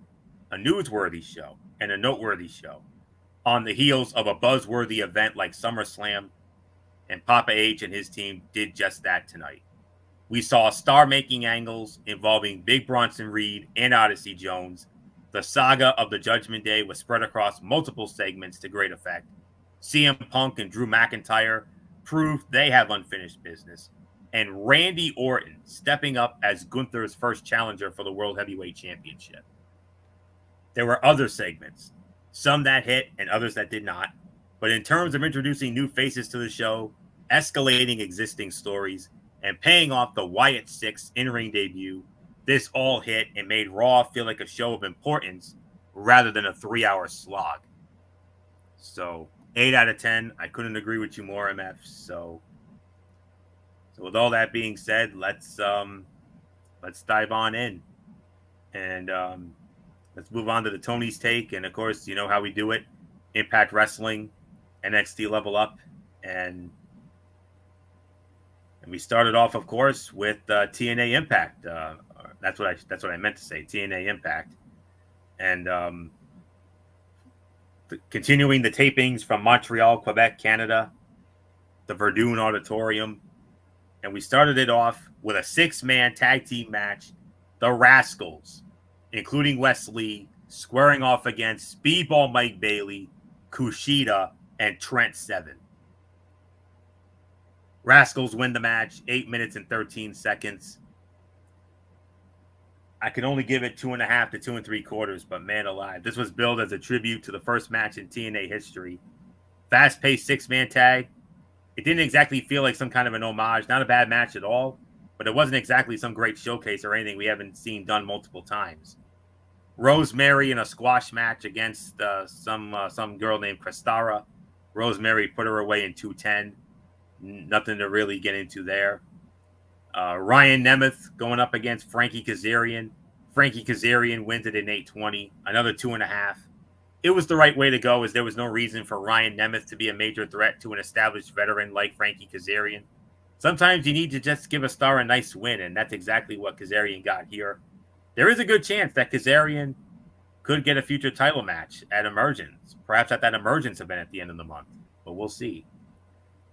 a newsworthy show, and a noteworthy show on the heels of a buzzworthy event like SummerSlam, and Papa H and his team did just that tonight. We saw star-making angles involving Big Bronson Reed and Odyssey Jones, The saga of the Judgment Day was spread across multiple segments to great effect. CM Punk and Drew McIntyre proved they have unfinished business, and Randy Orton stepping up as Gunther's first challenger for the World Heavyweight Championship. There were other segments, some that hit and others that did not, but in terms of introducing new faces to the show, escalating existing stories, and paying off the Wyatt Six in-ring debut, this all hit and made Raw feel like a show of importance rather than a 3-hour slog. So 8 out of 10. I couldn't agree with you more, MF. So with all that being said, let's dive on in, and let's move on to the Tony's take. And of course, you know how we do it: Impact Wrestling, NXT Level Up, and we started off, of course, with TNA Impact. That's what I meant to say. TNA Impact, and continuing the tapings from Montreal, Quebec, Canada, the Verdun Auditorium, and we started it off with a 6-man tag team match. The Rascals, including Wes Lee, squaring off against Speedball Mike Bailey, Kushida, and Trent Seven. Rascals win the match, 8 minutes and 13 seconds. I can only give it 2.5 to 2 3/4, but man alive, this was billed as a tribute to the first match in TNA history. Fast-paced 6-man tag. It didn't exactly feel like some kind of an homage. Not a bad match at all, but it wasn't exactly some great showcase or anything we haven't seen done multiple times. Rosemary in a squash match against some girl named Kristara. Rosemary put her away in 2:10. Nothing to really get into there. Ryan Nemeth going up against Frankie Kazarian. Frankie Kazarian wins it in 8:20. Another 2.5. It was the right way to go, as there was no reason for Ryan Nemeth to be a major threat to an established veteran like Frankie Kazarian. Sometimes you need to just give a star a nice win, and that's exactly what Kazarian got here. There is a good chance that Kazarian could get a future title match at Emergence, perhaps at that Emergence event at the end of the month, but we'll see.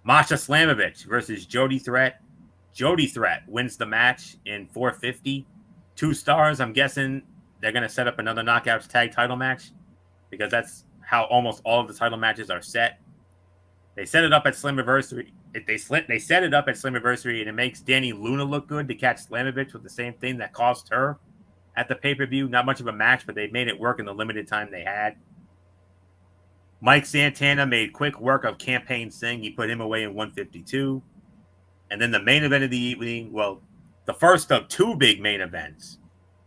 Masha Slamovich versus Jody Threat. Jody Threat wins the match in 4:50. 2 stars. I'm guessing they're going to set up another Knockouts tag title match, because that's how almost all of the title matches are set. They set it up at Slammiversary. They set it up at Slammiversary, and it makes Danny Luna look good to catch Slamovich with the same thing that cost her at the pay-per-view. Not much of a match, but they made it work in the limited time they had. Mike Santana made quick work of Campaign Singh. He put him away in 152. And then the main event of the evening, well, the first of 2 big main events.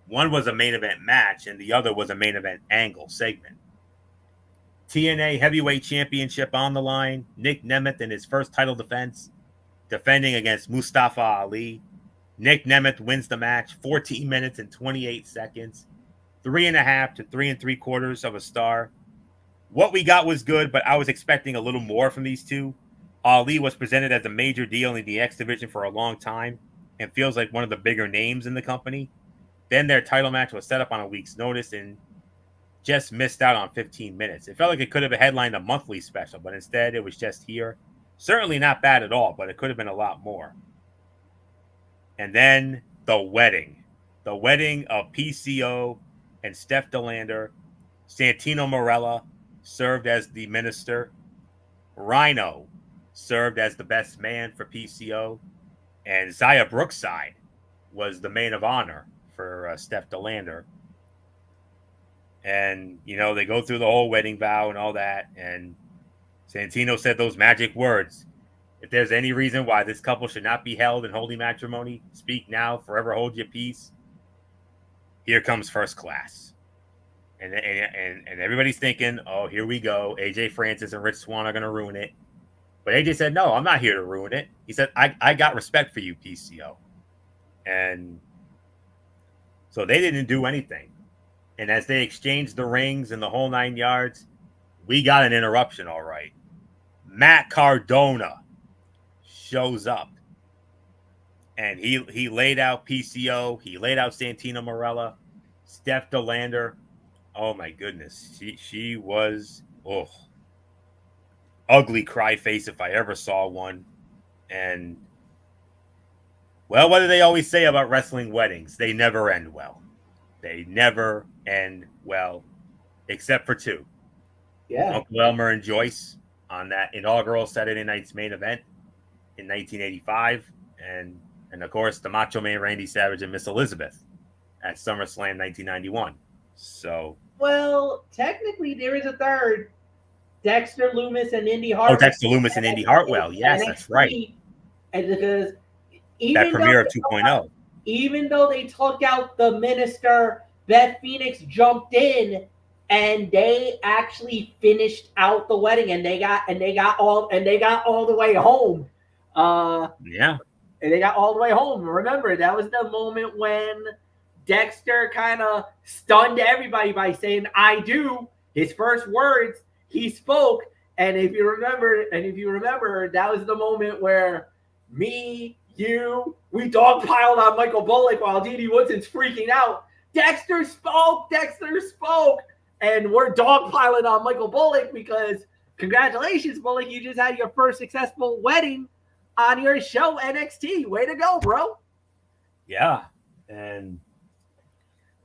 One was a main event match, and the other was a main event angle segment. TNA Heavyweight Championship on the line. Nick Nemeth in his first title defense, defending against Mustafa Ali. Nick Nemeth wins the match, 14 minutes and 28 seconds. 3.5 to 3 3/4 of a star. What we got was good, but I was expecting a little more from these two. Ali was presented as a major deal in the X division for a long time and feels like one of the bigger names in the company. Then their title match was set up on a week's notice and just missed out on 15 minutes. It felt like it could have headlined a monthly special, but instead it was just here. Certainly not bad at all, but it could have been a lot more. And then the wedding. The wedding of PCO and Steph DeLander. Santino Marella served as the minister. Rhino served as the best man for PCO. And Zaya Brookside was the maid of honor for Steph DeLander. And, you know, they go through the whole wedding vow and all that. And Santino said those magic words: if there's any reason why this couple should not be held in holy matrimony, speak now, forever hold your peace. Here comes First Class. And everybody's thinking, oh, here we go. AJ Francis and Rich Swann are going to ruin it. But AJ said, no, I'm not here to ruin it. He said, I got respect for you, PCO. And so they didn't do anything. And as they exchanged the rings and the whole 9 yards, we got an interruption, all right. Matt Cardona shows up. And he laid out PCO. He laid out Santino Marella. Steph DeLander. Oh, my goodness. She was, ugly cry face if I ever saw one. And, well, what do they always say about wrestling weddings? They never end well. They never And, well, except for two. Yeah. Uncle Elmer and Joyce on that inaugural Saturday night's main event in 1985. And of course, the Macho Man Randy Savage and Miss Elizabeth at SummerSlam 1991. So, Well, technically, there is a third. Dexter Loomis and Indy oh, Hartwell. Dexter Loomis and Indy Hartwell. Yes, that's right. NXT, and because That even though premiere of 2.0. even though they took out the minister, Beth Phoenix jumped in and they actually finished out the wedding and they got all the way home. Yeah. And they got all the way home. Remember, that was the moment when Dexter kind of stunned everybody by saying "I do." His first words he spoke, and if you remember, that was the moment where we dogpiled on Michael Bullock while Dee Woodson's freaking out. Dexter spoke, and we're dogpiling on Michael Bullock because congratulations, Bullock, you just had your first successful wedding on your show, NXT. Way to go, bro. Yeah.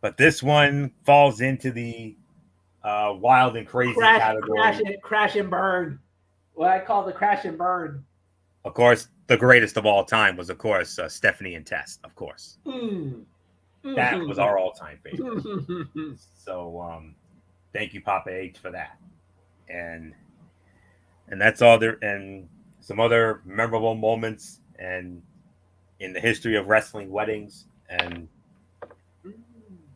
But this one falls into the wild and crazy category. Crash and burn. What I call the crash and burn. Of course, the greatest of all time was, of course, Stephanie and Test, of course. That was our all-time favorite. So, thank you, Papa H, for that. And that's all there. And some other memorable moments and in the history of wrestling weddings.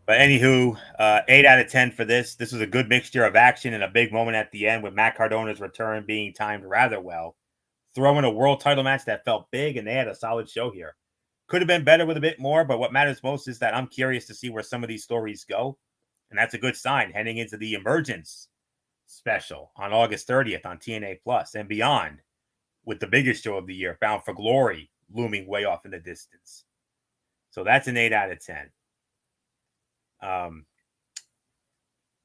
But anywho, 8 out of 10 for this. This was a good mixture of action and a big moment at the end with Matt Cardona's return being timed rather well. Throwing a world title match that felt big, and they had a solid show here. Could have been better with a bit more, but what matters most is that I'm curious to see where some of these stories go. And that's a good sign heading into the Emergence special on August 30th on TNA Plus and beyond, with the biggest show of the year, Bound for Glory, looming way off in the distance. So that's an 8 out of 10.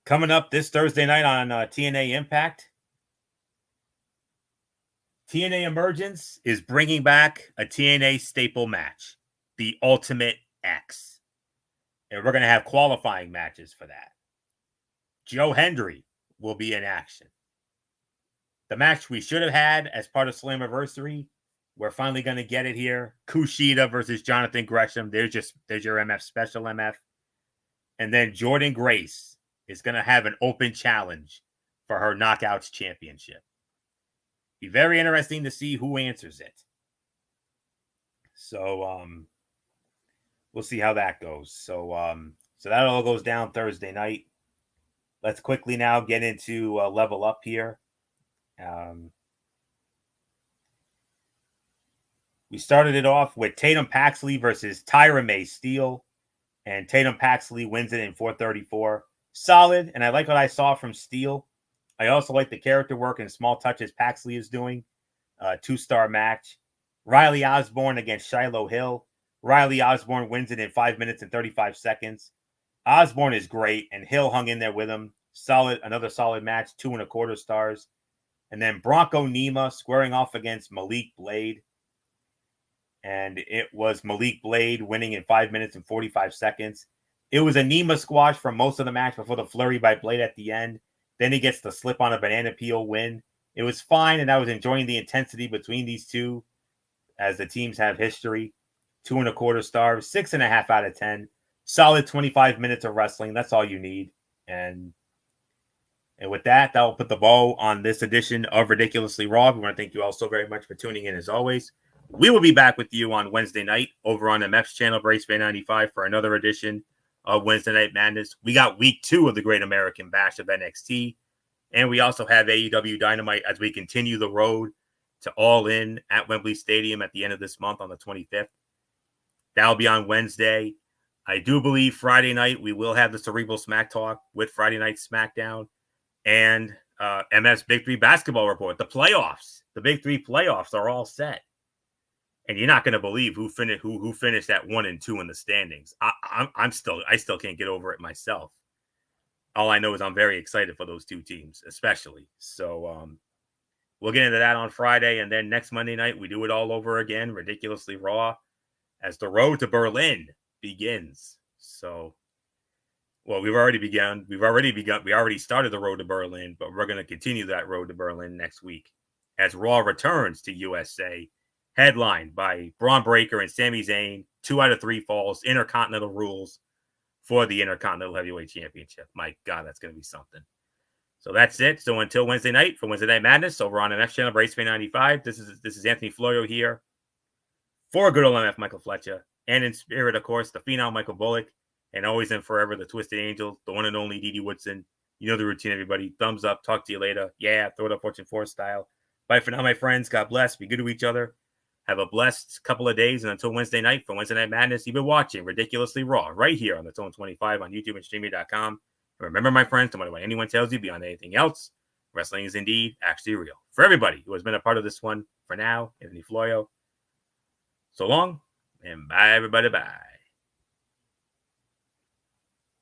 Coming up this Thursday night on TNA Impact, TNA Emergence is bringing back a TNA staple match, the Ultimate X. And we're going to have qualifying matches for that. Joe Hendry will be in action. The match we should have had as part of Slammiversary, we're finally going to get it here. Kushida versus Jonathan Gresham. There's your MF special MF. And then Jordynne Grace is going to have an open challenge for her Knockouts Championship. Be very interesting to see who answers it. So we'll see how that goes. So that all goes down Thursday night. Let's quickly now get into Level Up here. We started it off with Tatum Paxley versus Tyra May Steele. And Tatum Paxley wins it in 434. Solid, and I like what I saw from Steele. I also like the character work and small touches Paxley is doing. 2-star match. Riley Osborne against Shiloh Hill. Riley Osborne wins it in 5 minutes and 35 seconds. Osborne is great, and Hill hung in there with him. Another solid match, 2.25 stars. And then Bronco Nima squaring off against Malik Blade. And it was Malik Blade winning in 5 minutes and 45 seconds. It was a Nima squash for most of the match before the flurry by Blade at the end. Then he gets the slip on a banana peel win. It was fine, and I was enjoying the intensity between these two as the teams have history. 2.25 stars, 6.5 out of 10. Solid 25 minutes of wrestling. That's all you need. And with that will put the bow on this edition of Ridiculously Raw. We want to thank you all so very much for tuning in as always. We will be back with you on Wednesday night over on MF's channel, Bracefan 95, for another edition of Wednesday Night Madness. We got week 2 of the Great American Bash of NXT. And we also have AEW Dynamite as we continue the road to All In at Wembley Stadium at the end of this month on the 25th. That'll be on Wednesday. I do believe Friday night we will have the Cerebral Smack Talk with Friday Night SmackDown and MF's Big 3 basketball report. The playoffs, the Big 3 playoffs are all set. And you're not going to believe who finished at 1 and 2 in the standings. I still can't get over it myself. All I know is I'm very excited for those two teams, especially. So we'll get into that on Friday, and then next Monday night we do it all over again, Ridiculously Raw, as the road to Berlin begins. So Well, we already started the road to Berlin, but we're going to continue that road to Berlin next week as Raw returns to USA, headlined by Braun Breaker and Sami Zayn. 2 out of 3 falls, Intercontinental rules for the Intercontinental Heavyweight Championship. My God, that's going to be something. So that's it. So until Wednesday night for Wednesday Night Madness over on the next channel, Race Fan 95. This is Anthony Florio here for good old MF Michael Fletcher, and in spirit, of course, the phenom Michael Bullock, and always and forever the Twisted Angel, the one and only Didi Woodson. You know the routine, everybody. Thumbs up. Talk to you later. Yeah, throw it up, Fortune 4 style. Bye for now, my friends. God bless. Be good to each other. Have a blessed couple of days, and until Wednesday night for Wednesday Night Madness, you've been watching Ridiculously Raw right here on the Zone 25 on YouTube and Streamy.com. And remember, my friends, no matter what anyone tells you beyond anything else, wrestling is indeed actually real. For everybody who has been a part of this one, for now, Anthony Florio, so long, and bye, everybody. Bye.